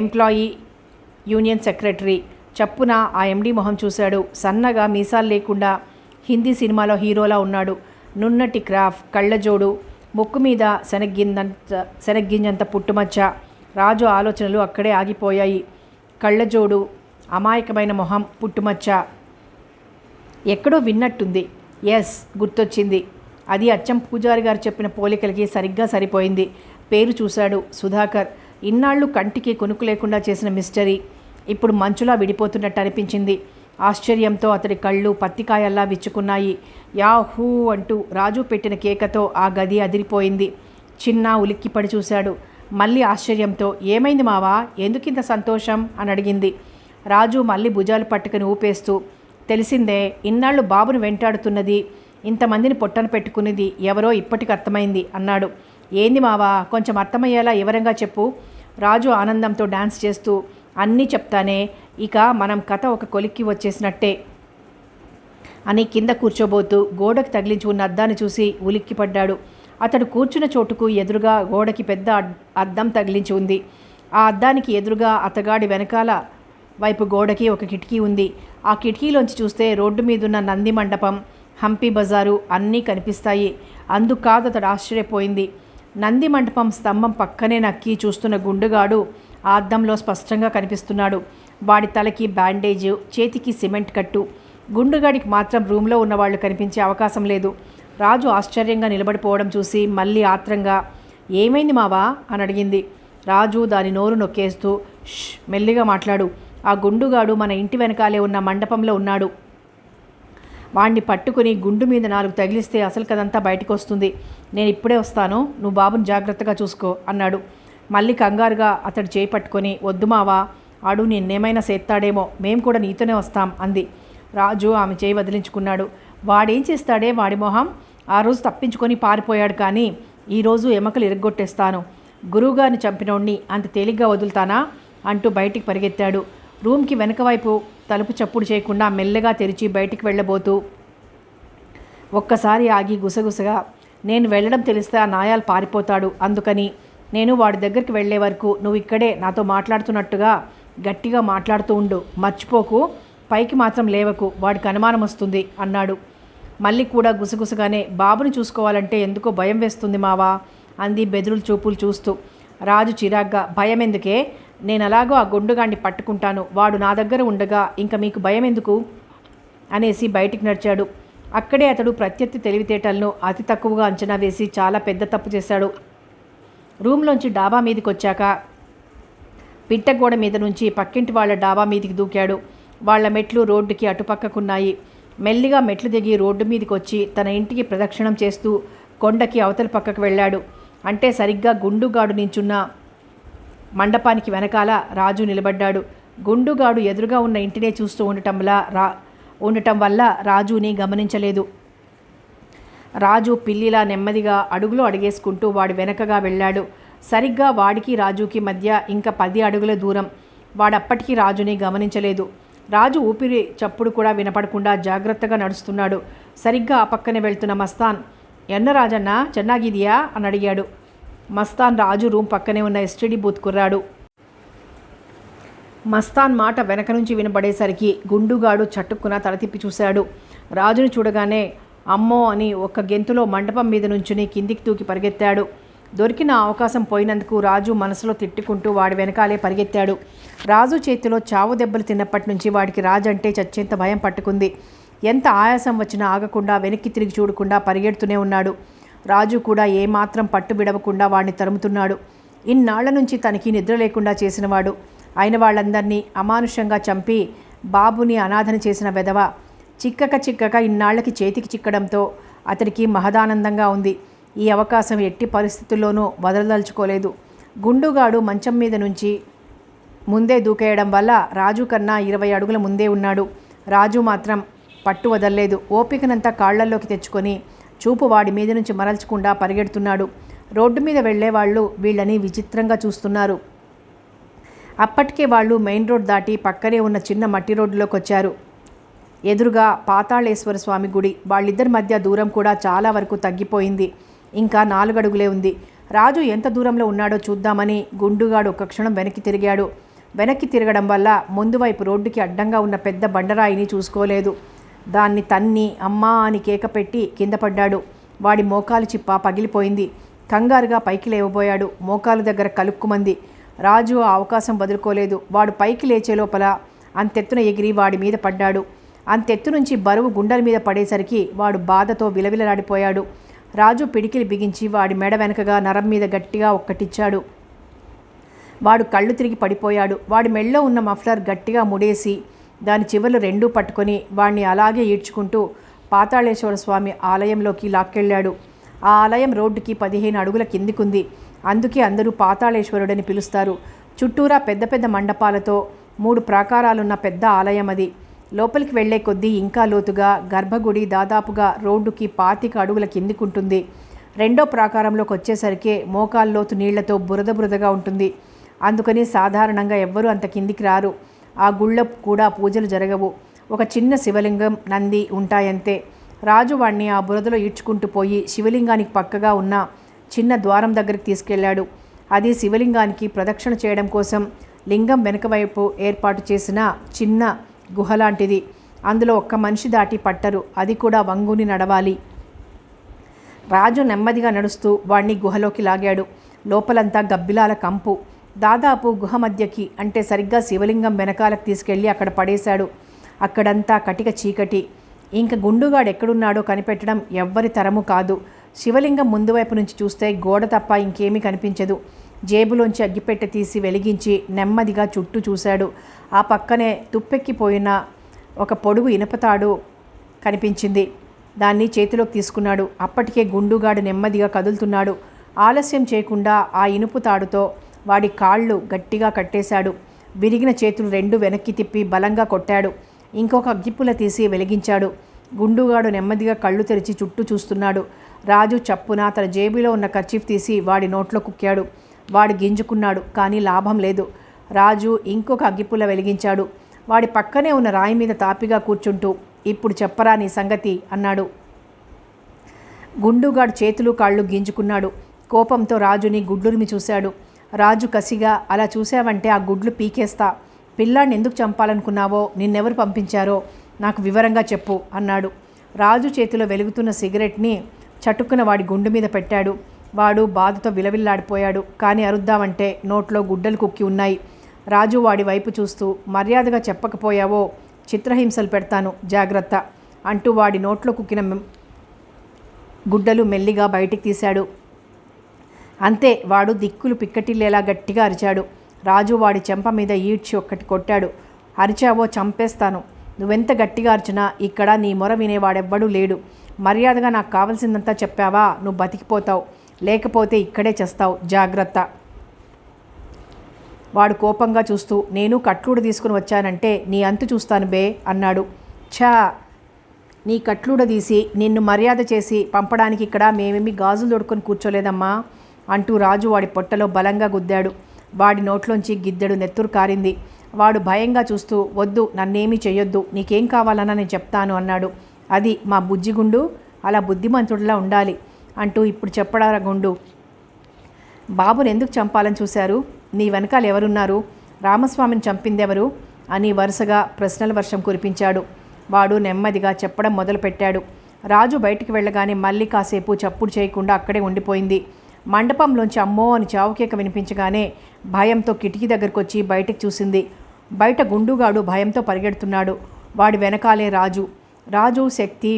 [SPEAKER 1] employee union secretary. చప్పున ఆ ఎండి మొహం చూశాడు. సన్నగా మీసాలు లేకుండా హిందీ సినిమాలో హీరోలా ఉన్నాడు. నున్నటి క్రాఫ్, కళ్ళజోడు, ముక్కు మీద శనగ్గింజంత పుట్టుమచ్చ. రాజు ఆలోచనలు అక్కడే ఆగిపోయాయి. కళ్ళజోడు, అమాయకమైన మొహం, పుట్టుమచ్చ ఎక్కడో విన్నట్టుంది. ఎస్, గుర్తొచ్చింది. అది అచ్చం పూజారి గారు చెప్పిన పోలికలకి సరిగ్గా సరిపోయింది. పేరు చూశాడు, సుధాకర్. ఇన్నాళ్ళు కంటికి కొనుక్కు లేకుండా చేసిన మిస్టరీ ఇప్పుడు మంచులా విడిపోతున్నట్టు అనిపించింది. ఆశ్చర్యంతో అతడి కళ్ళు పత్తికాయల్లా విచ్చుకున్నాయి. యాహూ అంటూ రాజు పెట్టిన కేకతో ఆ గది అదిరిపోయింది. చిన్న ఉలిక్కిపడి చూశాడు. మళ్ళీ ఆశ్చర్యంతో, ఏమైంది మావా, ఎందుకింత సంతోషం అని అడిగింది. రాజు మళ్ళీ భుజాలు పట్టుకుని ఊపేస్తూ, తెలిసిందే, ఇన్నాళ్ళు బాబును వెంటాడుతున్నది, ఇంతమందిని పొట్టన పెట్టుకునేది ఎవరో ఇప్పటికి అర్థమైంది అన్నాడు. ఏంది మావా, కొంచెం అర్థమయ్యేలా వివరంగా చెప్పు. రాజు ఆనందంతో డాన్స్ చేస్తూ, అన్నీ చెప్తానే, ఇక మనం కథ ఒక కొలిక్కి వచ్చేసినట్టే అని కింద కూర్చోబోతూ గోడకు తగిలించి ఉన్న అద్దాన్ని చూసి ఉలిక్కిపడ్డాడు. అతడు కూర్చున్న చోటుకు ఎదురుగా గోడకి పెద్ద అద్దం తగిలించి ఉంది. ఆ అద్దానికి ఎదురుగా అతగాడి వెనకాల వైపు గోడకి ఒక కిటికీ ఉంది. ఆ కిటికీలోంచి చూస్తే రోడ్డు మీదున్న నంది మండపం, హంపి బజారు అన్నీ కనిపిస్తాయి. అందుకు కాదు అతడు ఆశ్చర్యపోయింది. నంది మండపం స్తంభం పక్కనే నక్కి చూస్తున్న గుండుగాడు ఆ అద్దంలో స్పష్టంగా కనిపిస్తున్నాడు. వాడి తలకి బ్యాండేజు, చేతికి సిమెంట్ కట్టు. గుండుగాడికి మాత్రం రూమ్లో ఉన్నవాళ్ళు కనిపించే అవకాశం లేదు. రాజు ఆశ్చర్యంగా నిలబడిపోవడం చూసి మళ్ళీ ఆత్రంగా, ఏమైంది మావా అని అడిగింది. రాజు దాని నోరు నొక్కేస్తూ, ష్, మెల్లిగా మాట్లాడు, ఆ గుండుగాడు మన ఇంటి వెనకాలే ఉన్న మండపంలో ఉన్నాడు. వాణ్ణి పట్టుకుని గుండు మీద 4 తగిలిస్తే అసలు కదంతా బయటకు వస్తుంది. నేను ఇప్పుడే వస్తాను, నువ్వు బాబుని జాగ్రత్తగా చూసుకో అన్నాడు. మళ్ళీ కంగారుగా అతడు చేయి పట్టుకొని, వద్దు మావా, ఆడు నిన్నేమైనా సేత్తాడేమో, మేము కూడా నీతోనే వస్తాం అంది. రాజు ఆమె చేయి వదిలించుకున్నాడు. వాడేం చేస్తాడే, వాడి మొహం. ఆ రోజు తప్పించుకొని పారిపోయాడు, కానీ ఈరోజు ఎమకలు ఇరగ్గొట్టేస్తాను. గురువుగారిని చంపినోడిని అంత తేలిగ్గా వదులుతానా అంటూ బయటికి పరిగెత్తాడు. రూమ్కి వెనకవైపు తలుపు చప్పుడు చేయకుండా మెల్లగా తెరిచి బయటికి వెళ్ళబోతూ ఒక్కసారి ఆగి గుసగుసగా, నేను వెళ్ళడం తెలిస్తే ఆ నాయాలు పారిపోతాడు, అందుకని నేను వాడి దగ్గరికి వెళ్ళే వరకు నువ్వు ఇక్కడే నాతో మాట్లాడుతున్నట్టుగా గట్టిగా మాట్లాడుతూ ఉండు, మర్చిపోకు, పైకి మాత్రం లేవకు, వాడికి అనుమానం వస్తుంది అన్నాడు. మళ్ళీ కూడా గుసగుసగానే, బాబుని చూసుకోవాలంటే ఎందుకో భయం వేస్తుంది మావా అంది బెదురులు చూపులు చూస్తూ. రాజు చిరాగ్గా, భయం ఎందుకే, నేను అలాగో ఆ గుండుగాడిని పట్టుకుంటాను, వాడు నా దగ్గర ఉండగా ఇంకా మీకు భయం ఎందుకు అనేసి బయటికి నడిచాడు. అక్కడే అతడు ప్రత్యర్థి తెలివితేటలను అతి తక్కువగా అంచనా వేసి చాలా పెద్ద తప్పు చేశాడు. రూమ్లోంచి డాబా మీదకి వచ్చాక పిట్టగోడ మీద నుంచి పక్కింటి వాళ్ళ డాబా మీదికి దూకాడు. వాళ్ళ మెట్లు రోడ్డుకి అటుపక్కకున్నాయి. మెల్లిగా మెట్లు దిగి రోడ్డు మీదకి వచ్చి తన ఇంటికి ప్రదక్షిణం చేస్తూ కొండకి అవతల పక్కకు వెళ్ళాడు. అంటే సరిగ్గా గుండుగాడు నించున్న మండపానికి వెనకాల రాజు నిలబడ్డాడు. గుండుగాడు ఎదురుగా ఉన్న ఇంటినే చూస్తూ ఉండటం వల్ల రాజుని గమనించలేదు. రాజు పిల్లిలా నెమ్మదిగా అడుగులు అడిగేసుకుంటూ వాడి వెనకగా వెళ్ళాడు. సరిగ్గా వాడికి రాజుకి మధ్య ఇంకా 10 అడుగుల దూరం. వాడప్పటికీ రాజుని గమనించలేదు. రాజు ఊపిరి చప్పుడు కూడా వినపడకుండా జాగ్రత్తగా నడుస్తున్నాడు. సరిగ్గా ఆ పక్కనే వెళ్తున్న మస్తాన్, ఎన్న రాజన్న చెన్నాగిదియా అని అడిగాడు. మస్తాన్ రాజు రూమ్ పక్కనే ఉన్న ఎస్టీడీ బూత్ కుర్రాడు. మస్తాన్ మాట వెనక నుంచి వినబడేసరికి గుండుగాడు చట్టుక్కున తల తిప్పి చూశాడు. రాజుని చూడగానే అమ్మో అని ఒక్క గెంతులో మండపం మీద నుంచుని కిందికి తూకి పరిగెత్తాడు. దొరికిన అవకాశం పోయినందుకు రాజు మనసులో తిట్టుకుంటూ వాడి వెనకాలే పరిగెత్తాడు. రాజు చేతిలో చావు దెబ్బలు తిన్నప్పటి నుంచి వాడికి రాజంటే చచ్చేంత భయం పట్టుకుంది. ఎంత ఆయాసం వచ్చినా ఆగకుండా వెనక్కి తిరిగి చూడకుండా పరిగెడుతూనే ఉన్నాడు. రాజు కూడా ఏమాత్రం పట్టు విడవకుండా వాడిని తరుముతున్నాడు. ఇన్నాళ్ల నుంచి తనకి నిద్ర లేకుండా చేసినవాడు, అయిన వాళ్ళందరినీ అమానుషంగా చంపి బాబుని అనాథన చేసిన వెధవ చిక్కక ఇన్నాళ్లకి చేతికి చిక్కడంతో అతడికి మహదానందంగా ఉంది. ఈ అవకాశం ఎట్టి పరిస్థితుల్లోనూ వదలదలుచుకోలేదు. గుండుగాడు మంచం మీద నుంచి ముందే దూకేయడం వల్ల రాజు కన్నా 20 అడుగుల ముందే ఉన్నాడు. రాజు మాత్రం పట్టు వదల్లేదు. ఓపికనంతా కాళ్లల్లోకి తెచ్చుకొని చూపు వాడి మీద నుంచి మరల్చకుండా పరిగెడుతున్నాడు. రోడ్డు మీద వెళ్లేవాళ్ళు వీళ్ళని విచిత్రంగా చూస్తున్నారు. అప్పటికే వాళ్ళు మెయిన్ రోడ్ దాటి పక్కనే ఉన్న చిన్న మట్టి రోడ్డులోకి వచ్చారు. ఎదురుగా పాతాళేశ్వర స్వామి గుడి. వాళ్ళిద్దరి మధ్య దూరం కూడా చాలా వరకు తగ్గిపోయింది. ఇంకా 4 అడుగులే ఉంది. రాజు ఎంత దూరంలో ఉన్నాడో చూద్దామని గుండుగాడు ఒక్క క్షణం వెనక్కి తిరిగాడు. వెనక్కి తిరగడం వల్ల ముందు వైపు రోడ్డుకి అడ్డంగా ఉన్న పెద్ద బండరాయిని చూసుకోలేదు. దాన్ని తన్ని అమ్మా అని కేక పెట్టి కింద పడ్డాడు. వాడి మోకాలు చిప్ప పగిలిపోయింది. కంగారుగా పైకి లేవబోయాడు. మోకాలు దగ్గర కలుక్కుమంది. రాజు ఆ అవకాశం వదులుకోలేదు. వాడు పైకి లేచే లోపల అంతెత్తున ఎగిరి వాడి మీద పడ్డాడు. అంతెత్తు నుంచి బరువు గుండెల మీద పడేసరికి వాడు బాధతో విలవిలలాడిపోయాడు. రాజు పిడికిలి బిగించి వాడి మెడ వెనకగా నరం మీద గట్టిగా ఒక్కటిచ్చాడు. వాడు కళ్ళు తిరిగి పడిపోయాడు. వాడి మెడలో ఉన్న మఫ్లర్ గట్టిగా ముడేసి దాని చివర్లు రెండూ పట్టుకొని వాడిని అలాగే ఈడ్చుకుంటూ పాతాళేశ్వర స్వామి ఆలయంలోకి లాక్కెళ్ళాడు. ఆ ఆలయం రోడ్డుకి 15 అడుగుల కిందికుంది. అందుకే అందరూ పాతాళేశ్వరుడని పిలుస్తారు. చుట్టూరా పెద్ద పెద్ద మండపాలతో 3 ప్రాకారాలున్న పెద్ద ఆలయం అది. లోపలికి వెళ్లే కొద్దీ ఇంకా లోతుగా గర్భగుడి దాదాపుగా రోడ్డుకి 25 అడుగుల కిందికుంటుంది. రెండో ప్రాకారంలోకి వచ్చేసరికి మోకాల్లోతు నీళ్లతో బురదగా ఉంటుంది. అందుకని సాధారణంగా ఎవ్వరూ అంత కిందికి రారు. ఆ గుళ్ళ కూడా పూజలు జరగవు. ఒక చిన్న శివలింగం, నంది ఉంటాయంతే. రాజు వాణ్ణి ఆ బురదలో ఈడ్చుకుంటూ పోయి శివలింగానికి పక్కగా ఉన్న చిన్న ద్వారం దగ్గరికి తీసుకెళ్లాడు. అది శివలింగానికి ప్రదక్షిణ చేయడం కోసం లింగం వెనుక వైపు ఏర్పాటు చేసిన చిన్న గుహలాంటిది. అందులో ఒక్క మనిషి దాటి పట్టరు, అది కూడా వంగుని నడవాలి. రాజు నెమ్మదిగా నడుస్తూ వాణ్ణి గుహలోకి లాగాడు. లోపలంతా గబ్బిలాల కంపు. దాదాపు గుహ మధ్యకి, అంటే సరిగ్గా శివలింగం వెనకాలకు తీసుకెళ్ళి అక్కడ పడేశాడు. అక్కడంతా కటిక చీకటి. ఇంక గుండుగాడు ఎక్కడున్నాడో కనిపెట్టడం ఎవ్వరి తరము కాదు. శివలింగం ముందు వైపు నుంచి చూస్తే గోడ తప్ప ఇంకేమీ కనిపించదు. జేబులోంచి అగ్గిపెట్టె తీసి వెలిగించి నెమ్మదిగా చుట్టూ చూశాడు. ఆ పక్కనే తుప్పెక్కిపోయిన ఒక పొడుగు ఇనుపతాడు కనిపించింది. దాన్ని చేతిలోకి తీసుకున్నాడు. అప్పటికే గుండుగాడు నెమ్మదిగా కదులుతున్నాడు. ఆలస్యం చేయకుండా ఆ ఇనుపు తాడుతో వాడి కాళ్ళు గట్టిగా కట్టేశాడు. విరిగిన చేతులు 2 వెనక్కి తిప్పి బలంగా కొట్టాడు. ఇంకొక అగ్గిపుల్ల తీసి వెలిగించాడు. గుండుగాడు నెమ్మదిగా కళ్ళు తెరిచి చుట్టూ చూస్తున్నాడు. రాజు చప్పున తన జేబులో ఉన్న కర్చీఫ్ తీసి వాడి నోట్లో కుక్కాడు. వాడు గింజుకున్నాడు, కానీ లాభం లేదు. రాజు ఇంకొక అగ్గిపుల్ల వెలిగించాడు. వాడి పక్కనే ఉన్న రాయి మీద తాపిగా కూర్చుంటూ, ఇప్పుడు చెప్పరా నీ సంగతి అన్నాడు. గుండుగాడు చేతులు కాళ్ళు గింజుకున్నాడు. కోపంతో రాజుని గుడ్లురిమి చూశాడు. రాజు కసిగా, అలా చూసావంటే ఆ గుడ్లు పీకేస్తా. పిల్లాడిని ఎందుకు చంపాలనుకున్నావో, నిన్నెవరు పంపించారో నాకు వివరంగా చెప్పు అన్నాడు. రాజు చేతిలో వెలుగుతున్న సిగరెట్ని చటుక్కున వాడి గుండు మీద పెట్టాడు. వాడు బాధతో విలవిల్లాడిపోయాడు. కానీ అరుద్దామంటే నోట్లో గుడ్డలు కుక్కి ఉన్నాయి. రాజు వాడి వైపు చూస్తూ, మర్యాదగా చెప్పకపోయావో చిత్రహింసలు పెడతాను, జాగ్రత్త అంటూ వాడి నోట్లో కుక్కిన గుడ్డలు మెల్లిగా బయటికి తీశాడు. అంతే, వాడు దిక్కులు పిక్కటిల్లేలా గట్టిగా అరిచాడు. రాజు వాడి చెంప మీద ఈడ్చి ఒక్కటి కొట్టాడు. అరిచావో చంపేస్తాను. నువ్వెంత గట్టిగా అరిచినా ఇక్కడ నీ మొర వినేవాడెవ్వడూ లేడు. మర్యాదగా నాకు కావాల్సిందంతా చెప్పావా నువ్వు బతికిపోతావు, లేకపోతే ఇక్కడే చేస్తావు, జాగ్రత్త. వాడు కోపంగా చూస్తూ, నేను కట్లూడ తీసుకుని వచ్చానంటే నీ అంతు చూస్తాను బే అన్నాడు. ఛా, నీ కట్లూడ తీసి నిన్ను మర్యాద చేసి పంపడానికి ఇక్కడ మేమేమి గాజులు దొడుకొని కూర్చోలేదమ్మా అంటూ రాజు వాడి పొట్టలో బలంగా గుద్దాడు. వాడి నోట్లోంచి గిద్దెడు నెత్తురు కారింది. వాడు భయంగా చూస్తూ, వద్దు, నన్నేమీ చెయ్యొద్దు, నీకేం కావాలన్నా నేను చెప్తాను అన్నాడు. అది మా బుజ్జిగుండు అలా బుద్ధిమంతుడిలా ఉండాలి అంటూ, ఇప్పుడు చెప్పడా గుండు, బాబుని ఎందుకు చంపాలని చూశారు? నీ వెనకాల ఎవరున్నారు? రామస్వామిని చంపిందెవరు అని వరుసగా ప్రశ్నల వర్షం కురిపించాడు. వాడు నెమ్మదిగా చెప్పడం మొదలుపెట్టాడు. రాజు బయటికి వెళ్ళగానే మళ్ళీ కాసేపు చప్పుడు చేయకుండా అక్కడే ఉండిపోయింది. మండపంలోంచి అమ్మో అని చావుకేక వినిపించగానే భయంతో కిటికీ దగ్గరకు వచ్చి బయటికి చూసింది. బయట గుండుగాడు భయంతో పరిగెడుతున్నాడు. వాడి వెనకాలే రాజు. రాజు శక్తి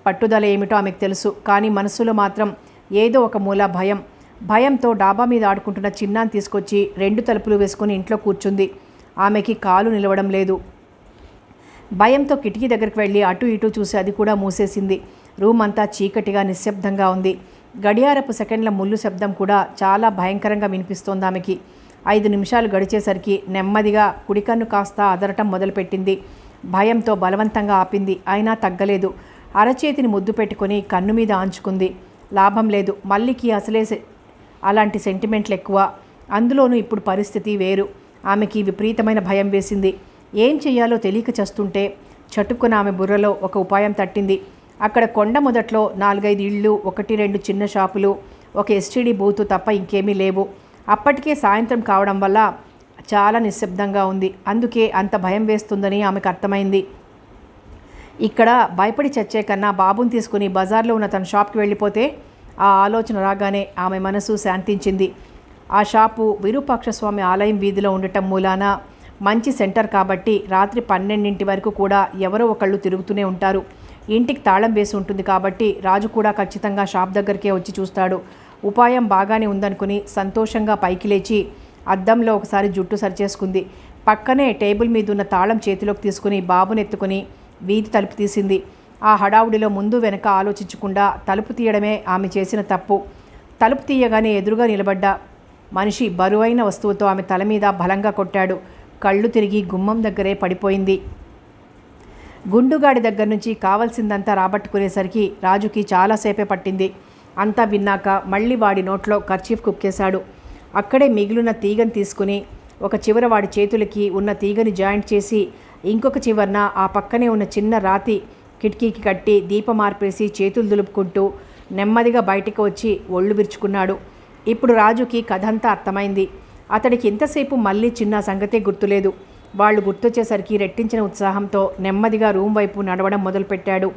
[SPEAKER 1] పట్టుదల ఏమిటో ఆమెకు తెలుసు. కానీ మనసులో మాత్రం ఏదో ఒక మూల భయం. భయంతో డాబా మీద ఆడుకుంటున్న చిన్నాన్ని తీసుకొచ్చి 2 తలుపులు వేసుకుని ఇంట్లో కూర్చుంది. ఆమెకి కాలు నిలవడం లేదు. భయంతో కిటికీ దగ్గరికి వెళ్ళి అటు ఇటు చూసి అది కూడా మూసేసింది. రూమ్ అంతా చీకటిగా నిశ్శబ్దంగా ఉంది. గడియారపు సెకండ్ల ముళ్ళు శబ్దం కూడా చాలా భయంకరంగా వినిపిస్తోంది ఆమెకి. 5 నిమిషాలు గడిచేసరికి నెమ్మదిగా కుడికన్ను కాస్త అదరటం మొదలుపెట్టింది. భయంతో బలవంతంగా ఆపింది. అయినా తగ్గలేదు. అరచేతిని ముద్దు పెట్టుకుని కన్ను మీద ఆంచుకుంది. లాభం లేదు. మల్లికి అసలే అలాంటి సెంటిమెంట్లు ఎక్కువ. అందులోనూ ఇప్పుడు పరిస్థితి వేరు. ఆమెకి విపరీతమైన భయం వేసింది. ఏం చెయ్యాలో తెలియక చేస్తుంటే చటుక్కున ఆమె బుర్రలో ఒక ఉపాయం తట్టింది. అక్కడ కొండ మొదట్లో 4-5 ఇళ్ళు, 1-2 చిన్న షాపులు, ఒక ఎస్టీడీ బూతు తప్ప ఇంకేమీ లేవు. అప్పటికే సాయంత్రం కావడం వల్ల చాలా నిశ్శబ్దంగా ఉంది. అందుకే అంత భయం వేస్తుందని ఆమెకు అర్థమైంది. ఇక్కడ భయపడి చచ్చే కన్నా బాబుని తీసుకుని బజార్లో ఉన్న తన షాప్కి వెళ్ళిపోతే, ఆ ఆలోచన రాగానే ఆమె మనసు శాంతించింది. ఆ షాపు విరూపాక్షస్వామి ఆలయం వీధిలో ఉండటం మూలాన మంచి సెంటర్ కాబట్టి రాత్రి 12 వరకు కూడా ఎవరో ఒకళ్ళు తిరుగుతూనే ఉంటారు. ఇంటికి తాళం వేసి ఉంటుంది కాబట్టి రాజు కూడా ఖచ్చితంగా షాప్ దగ్గరికే వచ్చి చూస్తాడు. ఉపాయం బాగానే ఉందనుకుని సంతోషంగా పైకి లేచి అద్దంలో ఒకసారి జుట్టు సరిచేసుకుంది. పక్కనే టేబుల్ మీద ఉన్న తాళం చేతిలోకి తీసుకుని బాబునెత్తుకుని వీధి తలుపు తీసింది. ఆ హడావుడిలో ముందు వెనక ఆలోచించకుండా తలుపు తీయడమే ఆమె చేసిన తప్పు. తలుపు తీయగానే ఎదురుగా నిలబడ్డ మనిషి బరువైన వస్తువుతో ఆమె తల మీద బలంగా కొట్టాడు. కళ్ళు తిరిగి గుమ్మం దగ్గరే పడిపోయింది. గుండుగాడి దగ్గర నుంచి కావాల్సిందంతా రాబట్టుకునేసరికి రాజుకి చాలాసేపే పట్టింది. అంతా విన్నాక మళ్ళీ వాడి నోట్లో కర్చీఫ్ కుక్కేశాడు. అక్కడే మిగిలిన తీగని తీసుకుని ఒక చివర వాడి చేతులకి ఉన్న తీగని జాయింట్ చేసి ఇంకొక చివరన ఆ పక్కనే ఉన్న చిన్న రాతి కిటికీకి కట్టి దీపం ఆర్పేసి చేతులు దులుపుకుంటూ నెమ్మదిగా బయటికి వచ్చి ఒళ్ళు విరుచుకున్నాడు. ఇప్పుడు రాజుకి కథంతా అర్థమైంది. అతడికి ఇంతసేపు మళ్ళీ చిన్న సంగతే గుర్తులేదు. వాళ్ళు గుర్తొచ్చేసరికి రెట్టించిన ఉత్సాహంతో నెమ్మదిగా రూమ్ వైపు నడవడం మొదలుపెట్టాడు.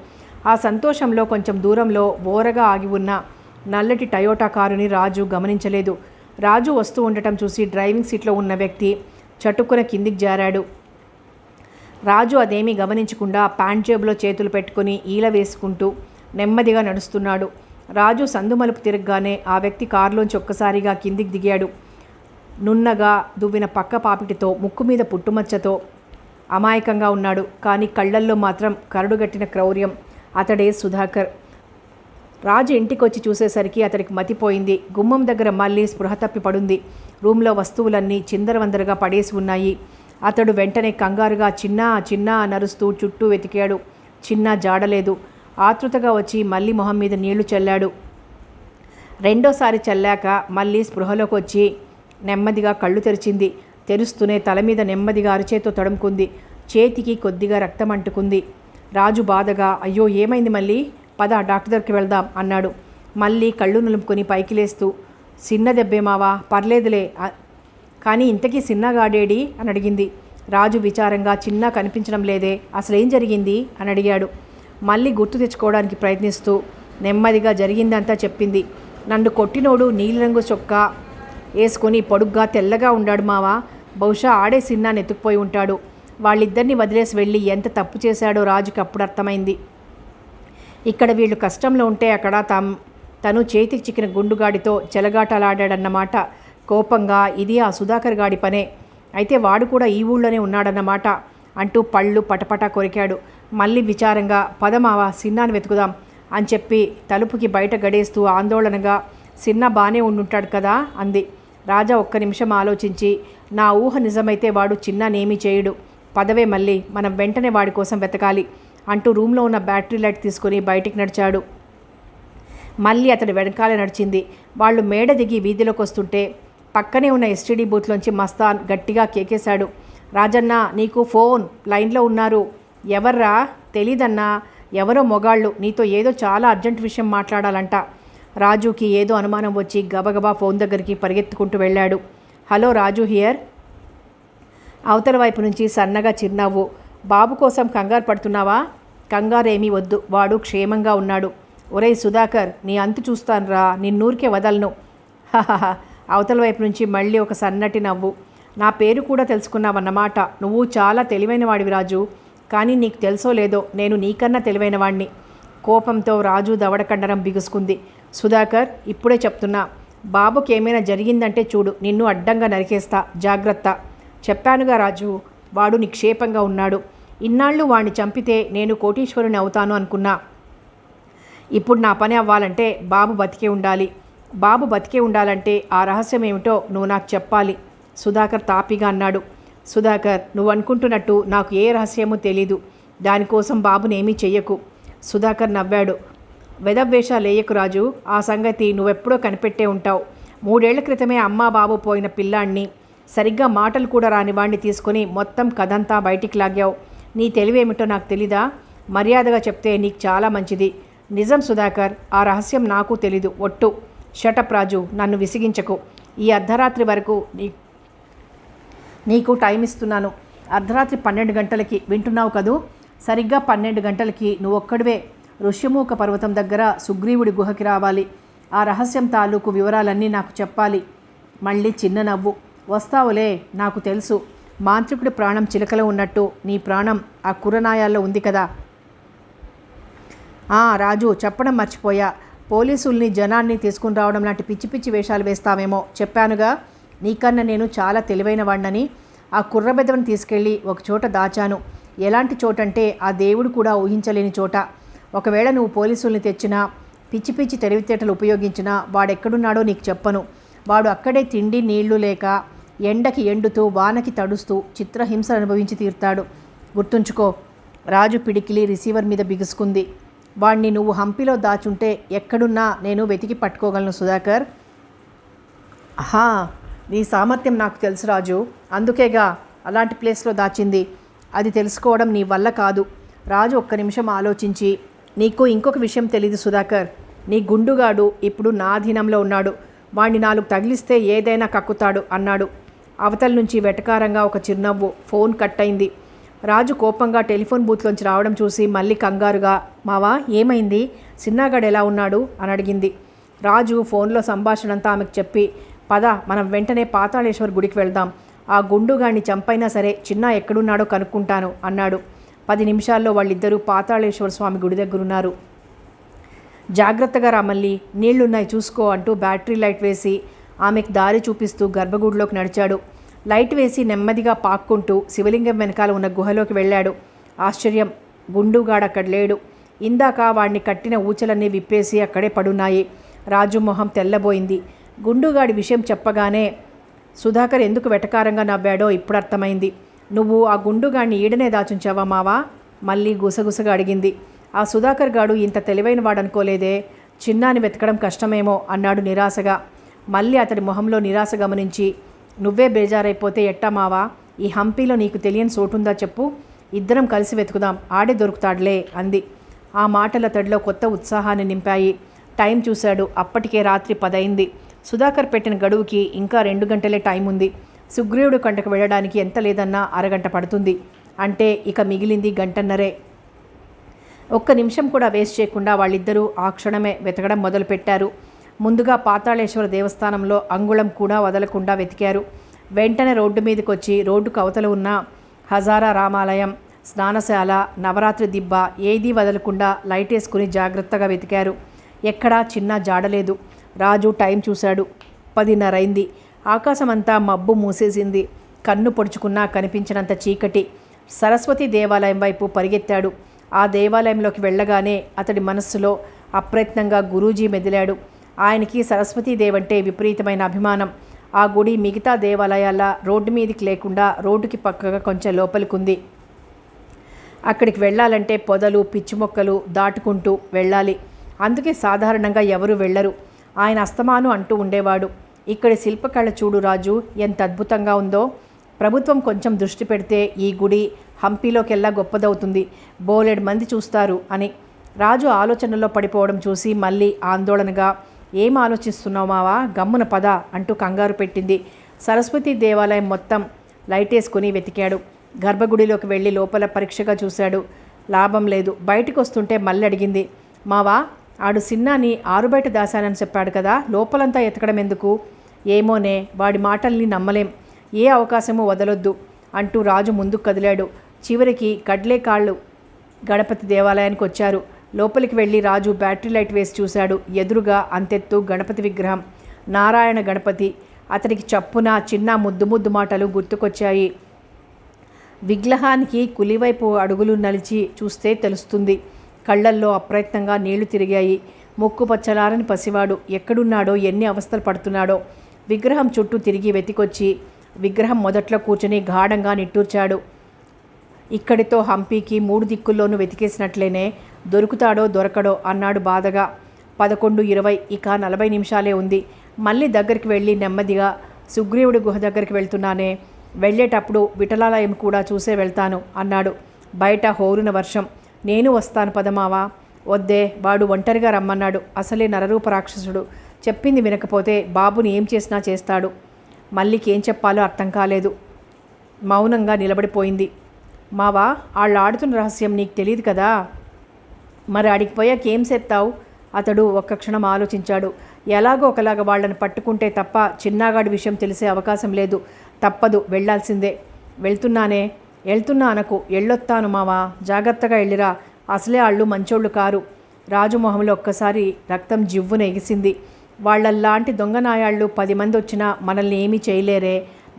[SPEAKER 1] ఆ సంతోషంలో కొంచెం దూరంలో ఓరగా ఆగి ఉన్న నల్లటి టయోటా కారుని రాజు గమనించలేదు. రాజు వస్తూ ఉండటం చూసి డ్రైవింగ్ సీట్లో ఉన్న వ్యక్తి చటుక్కున కిందికి జారాడు. రాజు అదేమీ గమనించకుండా ప్యాంట్ జేబులో చేతులు పెట్టుకుని ఈల వేసుకుంటూ నెమ్మదిగా నడుస్తున్నాడు. రాజు సందుమలుపు తిరగగానే ఆ వ్యక్తి కారులోంచి ఒక్కసారిగా కిందికి దిగాడు. నున్నగా దువ్విన పక్క పాపిటితో, ముక్కు మీద పుట్టుమచ్చతో అమాయకంగా ఉన్నాడు. కానీ కళ్ళల్లో మాత్రం కరడుగట్టిన క్రౌర్యం. అతడే సుధాకర్. రాజు ఇంటికొచ్చి చూసేసరికి అతడికి మతిపోయింది. గుమ్మం దగ్గర మళ్ళీ స్పృహ తప్పి పడుంది. రూమ్లో వస్తువులన్నీ చిందరవందరగా పడేసి ఉన్నాయి. అతడు వెంటనే కంగారుగా చిన్నా నరుస్తూ చుట్టూ వెతికాడు. చిన్న జాడలేదు. ఆతృతగా వచ్చి మళ్ళీ మొహం మీద నీళ్లు చల్లాడు. రెండోసారి చల్లాక మళ్ళీ స్పృహలోకి వచ్చి నెమ్మదిగా కళ్ళు తెరిచింది. తెరుస్తూనే తల మీద నెమ్మదిగా అరచేతో తడుముకుంది. చేతికి కొద్దిగా రక్తం అంటుకుంది. రాజు బాధగా, అయ్యో ఏమైంది మళ్ళీ, పద డాక్టర్ దగ్గరికి వెళ్దాం అన్నాడు. మళ్ళీ కళ్ళు నులుపుకొని పైకి లేస్తూ, చిన్న దెబ్బేమావా, పర్లేదులే, కానీ ఇంతకీ చిన్నగాడేడి అని అడిగింది. రాజు విచారంగా, చిన్న కనిపించడం లేదే, అసలేం జరిగింది అని అడిగాడు. మళ్ళీ గుర్తు తెచ్చుకోవడానికి ప్రయత్నిస్తూ నెమ్మదిగా జరిగిందంతా చెప్పింది. నన్ను కొట్టినోడు నీలిరంగు చొక్కా వేసుకొని పొడుగ్గా తెల్లగా ఉండాడు మావా, బహుశా ఆడే సిన్నాన్ని ఎత్తుకుపోయి ఉంటాడు. వాళ్ళిద్దరిని వదిలేసి వెళ్ళి ఎంత తప్పు చేశాడో రాజుకి అప్పుడు అర్థమైంది. ఇక్కడ వీళ్ళు కష్టంలో ఉంటే అక్కడ తను చేతికి చిక్కిన గుండుగాడితో చెలగాటలాడాడన్నమాట. కోపంగా, ఇది ఆ సుధాకర్ గాడి పనే, అయితే వాడు కూడా ఈ ఊళ్ళోనే ఉన్నాడన్నమాట. అంటూ పళ్ళు పటపటా కొరికాడు. మళ్ళీ విచారంగా పదమావా సిన్నాను వెతుకుదాం అని చెప్పి తలుపుకి బయట గడేస్తూ ఆందోళనగా సిన్న బానే ఉండుంటాడు కదా అంది. రాజా ఒక్క నిమిషం ఆలోచించి, నా ఊహ నిజమైతే వాడు చిన్నానేమీ చేయడు, పదవే మళ్ళీ మనం వెంటనే వాడి కోసం వెతకాలి అంటూ రూమ్లో ఉన్న బ్యాటరీ లైట్ తీసుకుని బయటికి నడిచాడు. మళ్ళీ అతడి వెనకాలే నడిచింది. వాళ్ళు మేడ దిగి వీధిలోకి వస్తుంటే పక్కనే ఉన్న ఎస్టీడీ బూత్లోంచి మస్తాన్ గట్టిగా కేకేశాడు. రాజన్న, నీకు ఫోన్, లైన్లో ఉన్నారు. ఎవర్రా? తెలీదన్నా, ఎవరో మొగాళ్ళు నీతో ఏదో చాలా అర్జెంట్ విషయం మాట్లాడాలంట. రాజుకి ఏదో అనుమానం వచ్చి గబగబా ఫోన్ దగ్గరికి పరిగెత్తుకుంటూ వెళ్ళాడు. Hello, Raju here. అవతల వైపు నుంచి సన్నగా చిరునవ్వు. బాబు కోసం కంగారు పడుతున్నావా? కంగారేమీ వద్దు, వాడు క్షేమంగా ఉన్నాడు. ఒరేయ్ సుధాకర్, నీ అంతు చూస్తానురా, నిన్నూరికే వదలను. హహహ. అవతల వైపు నుంచి మళ్ళీ ఒక సన్నటి నవ్వు. నా పేరు కూడా తెలుసుకున్నావన్నమాట. నువ్వు చాలా తెలివైన వాడివి రాజు. కానీ నీకు తెలుసో లేదో, నేను నీకన్నా తెలివైన వాడిని. కోపంతో రాజు దవడకండరం బిగుసుకుంది. సుధాకర్, ఇప్పుడే చెప్తున్నా, బాబుకి ఏమైనా జరిగిందంటే చూడు, నిన్ను అడ్డంగా నరికేస్తా, జాగ్రత్త. చెప్పానుగా రాజు, వాడు నిక్షేపంగా ఉన్నాడు. ఇన్నాళ్ళు వాణ్ణి చంపితే నేను కోటీశ్వరుని అవుతాను అనుకున్నా. ఇప్పుడు నా పని అవ్వాలంటే బాబు బతికే ఉండాలి. బాబు బతికే ఉండాలంటే ఆ రహస్యం ఏమిటో నువ్వు నాకు చెప్పాలి, సుధాకర్ తాపిగా అన్నాడు. సుధాకర్, నువ్వు అనుకుంటున్నట్టు నాకు ఏ రహస్యమో తెలీదు. దానికోసం బాబునేమీ చెయ్యకు. సుధాకర్ నవ్వాడు. వెదవేషాలేయకు రాజు, ఆ సంగతి నువ్వెప్పుడో కనిపెట్టే ఉంటావు. 3 ఏళ్ల క్రితమే అమ్మా బాబు పోయిన పిల్లాన్ని, సరిగ్గా మాటలు కూడా రాని వాణ్ణి తీసుకుని మొత్తం కథంతా బయటికి లాగావు. నీ తెలివేమిటో నాకు తెలీదా? మర్యాదగా చెప్తే నీకు చాలా మంచిది. నిజం సుధాకర్, ఆ రహస్యం నాకు తెలీదు, ఒట్టు. షటప్ రాజు, నన్ను విసిగించకు. ఈ అర్ధరాత్రి వరకు నీకు టైం ఇస్తున్నాను. అర్ధరాత్రి 12 గంటలకి, వింటున్నావు కదూ? సరిగ్గా 12 గంటలకి నువ్వొక్కడివే ఋష్యమూక పర్వతం దగ్గర సుగ్రీవుడి గుహకి రావాలి. ఆ రహస్యం తాలూకు వివరాలన్నీ నాకు చెప్పాలి. మళ్ళీ చిన్న నవ్వు. వస్తావులే, నాకు తెలుసు. మాంత్రికుడి ప్రాణం చిలకలో ఉన్నట్టు నీ ప్రాణం ఆ కుర్రనాయాల్లో ఉంది కదా. రాజు, చెప్పడం మర్చిపోయా. పోలీసుల్ని జనాన్ని తీసుకుని రావడం లాంటి పిచ్చి పిచ్చి వేషాలు వేస్తావేమో. చెప్పానుగా, నీకన్నా నేను చాలా తెలివైన వాడినని. ఆ కుర్రబెదవని తీసుకెళ్ళి ఒక చోట దాచాను. ఎలాంటి చోటంటే ఆ దేవుడు కూడా ఊహించలేని చోట. ఒకవేళ నువ్వు పోలీసుల్ని తెచ్చినా, పిచ్చి పిచ్చి తెలివితేటలు ఉపయోగించినా వాడెక్కడున్నాడో నీకు చెప్పను. వాడు అక్కడే తిండి నీళ్లు లేక, ఎండకి ఎండుతూ, వానకి తడుస్తూ చిత్రహింస అనుభవించి తీరుతాడు. గుర్తుంచుకో. రాజు పిడికిలి రిసీవర్ మీద బిగుసుకుంది. వాణ్ణి నువ్వు హంపిలో దాచుంటే ఎక్కడున్నా నేను వెతికి పట్టుకోగలను సుధాకర్. నీ సామర్థ్యం నాకు తెలుసు రాజు, అందుకేగా అలాంటి ప్లేస్లో దాచింది. అది తెలుసుకోవడం నీ వల్ల కాదు. రాజు ఒక్క నిమిషం ఆలోచించి, నీకు ఇంకొక విషయం తెలీదు సుధాకర్. నీ గుండుగాడు ఇప్పుడు నా అధీనంలో ఉన్నాడు. వాణ్ణి 4 తగిలిస్తే ఏదైనా కక్కుతాడు అన్నాడు. అవతల నుంచి వెటకారంగా ఒక చిరునవ్వు. ఫోన్ కట్ అయింది. రాజు కోపంగా టెలిఫోన్ బూత్లోంచి రావడం చూసి మళ్ళీ కంగారుగా, మావా ఏమైంది, సిన్నాగాడు ఎలా ఉన్నాడు అని అడిగింది. రాజు ఫోన్లో సంభాషణంతా ఆమెకు చెప్పి, పద మనం వెంటనే పాతాళేశ్వర్ గుడికి వెళ్దాం. ఆ గుండుగాడిని చంపైనా సరే చిన్న ఎక్కడున్నాడో కనుక్కుంటాను అన్నాడు. 10 నిమిషాల్లో వాళ్ళిద్దరూ పాతాళేశ్వర స్వామి గుడి దగ్గరున్నారు. జాగ్రత్తగా రా, మళ్ళీ నీళ్లున్నాయి చూసుకో అంటూ బ్యాటరీ లైట్ వేసి ఆమెకు దారి చూపిస్తూ గర్భగుడిలోకి నడిచాడు. లైట్ వేసి నెమ్మదిగా పాక్కుంటూ శివలింగం వెనకాల ఉన్న గుహలోకి వెళ్ళాడు. ఆశ్చర్యం, గుండుగాడక్కడ లేడు. ఇందాక వాడిని కట్టిన ఊచలన్నీ విప్పేసి అక్కడే పడున్నాయి. రాజు మొహం తెల్లబోయింది. గుండుగాడి విషయం చెప్పగానే సుధాకర్ ఎందుకు వెటకారంగా నవ్వాడో ఇప్పుడు అర్థమైంది. నువ్వు ఆ గుండుగాడిని ఈడనే దాచుంచావా మావా? మళ్ళీ గుసగుసగా అడిగింది. ఆ సుధాకర్ గాడు ఇంత తెలివైన వాడనుకోలేదే. చిన్నాని వెతకడం కష్టమేమో అన్నాడు నిరాశగా. మళ్ళీ అతడి మొహంలో నిరాశ గమనించి, నువ్వే బేజారైపోతే ఎట్టా మావా? ఈ హంపీలో నీకు తెలియని చోటుందా చెప్పు, ఇద్దరం కలిసి వెతుకుదాం, ఆడే దొరుకుతాడులే అంది. ఆ మాటల తడిలో కొత్త ఉత్సాహాన్ని నింపాయి. టైం చూశాడు. అప్పటికే రాత్రి 10 అయింది. సుధాకర్ పెట్టిన గడువుకి ఇంకా 2 గంటలే టైం ఉంది. సుగ్రీవుడు కంటకు వెళ్ళడానికి ఎంత లేదన్నా అరగంట పడుతుంది. అంటే ఇక మిగిలింది గంటన్నరే. ఒక్క నిమిషం కూడా వేస్ట్ చేయకుండా వాళ్ళిద్దరూ ఆ క్షణమే వెతకడం మొదలుపెట్టారు. ముందుగా పాతాళేశ్వర దేవస్థానంలో అంగుళం కూడా వదలకుండా వెతికారు. వెంటనే రోడ్డు మీదకి వచ్చి రోడ్డుకు అవతల ఉన్న హజారా రామాలయం, స్నానశాల, నవరాత్రి దిబ్బ ఏదీ వదలకుండా లైట్ వేసుకుని జాగ్రత్తగా వెతికారు. ఎక్కడా చిన్న జాడలేదు. రాజు టైం చూశాడు. 10:30 అయింది. ఆకాశమంతా మబ్బు మూసేసింది. కన్ను పొడుచుకున్నా కనిపించినంత చీకటి. సరస్వతి దేవాలయం వైపు పరిగెత్తాడు. ఆ దేవాలయంలోకి వెళ్ళగానే అతడి మనస్సులో అప్రయత్నంగా గురూజీ మెదిలాడు. ఆయనకి సరస్వతీదేవంటే విపరీతమైన అభిమానం. ఆ గుడి మిగతా దేవాలయాల రోడ్డు మీదకి లేకుండా రోడ్డుకి పక్కగా కొంచెం లోపలికుంది. అక్కడికి వెళ్ళాలంటే పొదలు పిచ్చి మొక్కలు దాటుకుంటూ వెళ్ళాలి. అందుకే సాధారణంగా ఎవరు వెళ్ళరు. ఆయన అస్తమాను అంటూ ఉండేవాడు, ఇక్కడి శిల్పకళ చూడు రాజు, ఎంత అద్భుతంగా ఉందో. ప్రభుత్వం కొంచెం దృష్టి పెడితే ఈ గుడి హంపీలోకెల్లా గొప్పదవుతుంది, బోలెడు మంది చూస్తారు అని. రాజు ఆలోచనలో పడిపోవడం చూసి మళ్ళీ ఆందోళనగా, ఏం ఆలోచిస్తున్నావు మావా, గమ్మున పద అంటూ కంగారు పెట్టింది. సరస్వతి దేవాలయం మొత్తం లైటేసుకుని వెతికాడు. గర్భగుడిలోకి వెళ్ళి లోపల పరీక్షగా చూశాడు. లాభం లేదు. బయటికి వస్తుంటే మళ్ళీ అడిగింది, మావా ఆడు సిన్నాని ఆరుబయట దాశానని చెప్పాడు కదా, లోపలంతా ఎతకడం ఎందుకు? ఏమోనే, వాడి మాటల్ని నమ్మలేం, ఏ అవకాశమూ వదలొద్దు అంటూ రాజు ముందుకు కదిలాడు. చివరికి కడ్లే కాళ్ళు గణపతి దేవాలయానికి వచ్చారు. లోపలికి వెళ్ళి రాజు బ్యాటరీ లైట్ వేసి చూశాడు. ఎదురుగా అంతెత్తు గణపతి విగ్రహం, నారాయణ గణపతి. అతనికి చప్పున చిన్న ముద్దు మాటలు గుర్తుకొచ్చాయి. విగ్రహానికి కులివైపు అడుగులు నలిచి చూస్తే తెలుస్తుంది. కళ్ళల్లో అప్రయత్నంగా నీళ్లు తిరిగాయి. ముక్కు పచ్చలారని పసివాడు ఎక్కడున్నాడో, ఎన్ని అవస్థలు పడుతున్నాడో. విగ్రహం చుట్టూ తిరిగి వెతికొచ్చి విగ్రహం మొదట్లో కూర్చుని గాఢంగా నిట్టూర్చాడు. ఇక్కడితో హంపీకి 3 దిక్కుల్లోనూ వెతికేసినట్లేనే, దొరుకుతాడో దొరకడో అన్నాడు బాధగా. 11:20, ఇక 40 నిమిషాలే ఉంది. మళ్ళీ దగ్గరికి వెళ్ళి నెమ్మదిగా, సుగ్రీవుడి గుహ దగ్గరికి వెళ్తున్నానే, వెళ్ళేటప్పుడు విఠలాలయం కూడా చూసే వెళ్తాను అన్నాడు. బయట హోరున వర్షం. నేను వస్తాను పదమావా. వద్దే, వాడు ఒంటరిగా రమ్మన్నాడు. అసలే నరరూప రాక్షసుడు. చెప్పింది వినకపోతే బాబుని ఏం చేసినా చేస్తాడు. మళ్ళీకి ఏం చెప్పాలో అర్థం కాలేదు. మౌనంగా నిలబడిపోయింది. మావా, వాళ్ళు ఆడుతున్న రహస్యం నీకు తెలియదు కదా, మరి ఆడికి పోయాక ఏం చేస్తావు? అతడు ఒక్క క్షణం ఆలోచించాడు. ఎలాగో ఒకలాగా వాళ్ళని పట్టుకుంటే తప్ప చిన్నాగాడి విషయం తెలిసే అవకాశం లేదు. తప్పదు, వెళ్ళాల్సిందే. వెళ్తున్నా అనకు, ఎళ్ళొత్తాను మావా, జాగ్రత్తగా వెళ్ళిరా. అసలే వాళ్ళు మంచోళ్ళు కారు. రాజు మొహంలో ఒక్కసారి రక్తం జివ్వున ఎగిసింది. వాళ్ళల్లాంటి దొంగనాయాళ్ళు 10 మంది వచ్చినా మనల్ని ఏమీ చేయలేరే,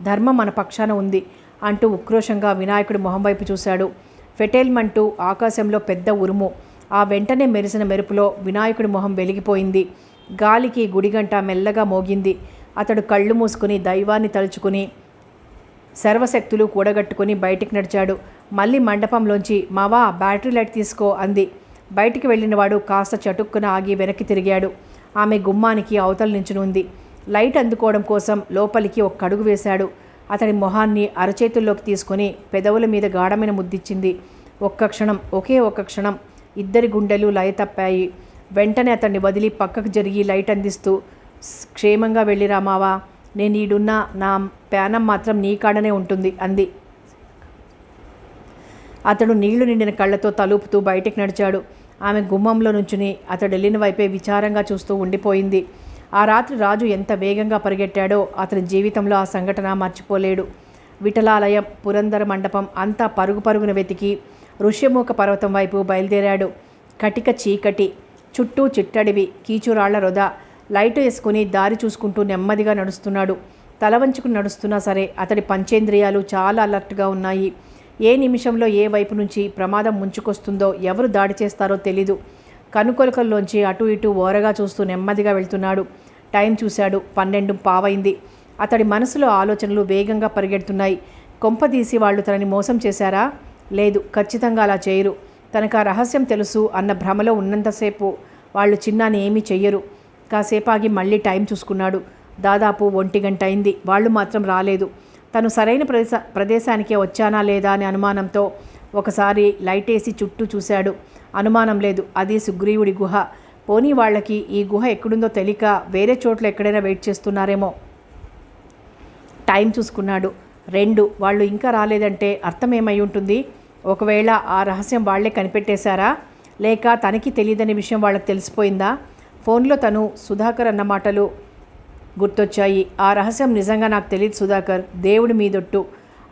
[SPEAKER 1] ధర్మం మన పక్షాన ఉంది అంటూ ఉక్రోషంగా వినాయకుడి మొహం వైపు చూశాడు. ఫెటేల్మంటూ ఆకాశంలో పెద్ద ఉరుము. ఆ వెంటనే మెరిసిన మెరుపులో వినాయకుడి మొహం వెలిగిపోయింది. గాలికి గుడిగంట మెల్లగా మోగింది. అతడు కళ్ళు మూసుకుని దైవాన్ని తలుచుకుని సర్వశక్తులు కూడగట్టుకుని బయటికి నడిచాడు. మళ్ళీ మండపంలోంచి, మావా బ్యాటరీ లైట్ తీసుకో అంది. బయటికి వెళ్ళినవాడు కాస్త చటుక్కున ఆగి వెనక్కి తిరిగాడు. ఆమె గుమ్మానికి అవతల నించునుంది. లైట్ అందుకోవడం కోసం లోపలికి ఒక్క అడుగు వేశాడు. అతడి మొహాన్ని అరచేతుల్లోకి తీసుకుని పెదవుల మీద గాఢమైన ముద్దిచ్చింది. ఒకే ఒక్క క్షణం ఇద్దరి గుండెలు లయ తప్పాయి. వెంటనే అతన్ని వదిలి పక్కకు జరిగి లైట్ అందిస్తూ, క్షేమంగా వెళ్ళిరా మావా, నేను ఈడున్నా నా ప్యానం మాత్రం నీ కాడనే ఉంటుంది అంది. అతడు నీళ్లు నిండిన కళ్ళతో తలుపుతూ బయటికి నడిచాడు. ఆమె గుమ్మంలో నుంచుని అతడు వెళ్ళిన వైపే విచారంగా చూస్తూ ఉండిపోయింది. ఆ రాత్రి రాజు ఎంత వేగంగా పరిగెట్టాడో అతని జీవితంలో ఆ సంఘటన మర్చిపోలేడు. విఠలాలయం, పురందర మండపం అంతా పరుగున వెతికి ఋష్యమూక పర్వతం వైపు బయలుదేరాడు. కటిక చీకటి, చుట్టూ చిట్టడివి, కీచురాళ్ల రొద. లైటు వేసుకుని దారి చూసుకుంటూ నెమ్మదిగా నడుస్తున్నాడు. తల వంచుకుని నడుస్తున్నా సరే అతడి పంచేంద్రియాలు చాలా అలర్ట్గా ఉన్నాయి. ఏ నిమిషంలో ఏ వైపు నుంచి ప్రమాదం ముంచుకొస్తుందో, ఎవరు దాడి చేస్తారో తెలీదు. కనుకొలకల్లోంచి అటు ఇటు ఓరగా చూస్తూ నెమ్మదిగా వెళ్తున్నాడు. టైం చూశాడు. 12:15. అతడి మనసులో ఆలోచనలు వేగంగా పరిగెడుతున్నాయి. కొంపదీసి వాళ్ళు తనని మోసం చేశారా? లేదు, ఖచ్చితంగా అలా చేయరు. తనకు ఆ రహస్యం తెలుసు అన్న భ్రమలో ఉన్నంతసేపు వాళ్ళు చిన్నాని ఏమీ చెయ్యరు. కాసేపాగి మళ్ళీ టైం చూసుకున్నాడు. దాదాపు 1 గంట అయింది. వాళ్ళు మాత్రం రాలేదు. తను సరైన ప్రదేశానికే వచ్చానా లేదా అనే అనుమానంతో ఒకసారి లైట్ వేసి చుట్టూ చూశాడు. అనుమానం లేదు, అది సుగ్రీవుడి గుహ. పోనీ వాళ్ళకి ఈ గుహ ఎక్కడుందో తెలియక వేరే చోట్ల ఎక్కడైనా వెయిట్ చేస్తున్నారేమో. టైం చూసుకున్నాడు. 2. వాళ్ళు ఇంకా రాలేదంటే అర్థం ఏమై ఉంటుంది? ఒకవేళ ఆ రహస్యం వాళ్లే కనిపెట్టేశారా, లేక తనకి తెలియదనే విషయం వాళ్ళకి తెలిసిపోయిందా? ఫోన్లో తను సుధాకర్ అన్న మాటలు గుర్తొచ్చాయి. ఆ రహస్యం నిజంగా నాకు తెలియదు సుధాకర్, దేవుడి మీదొట్టు.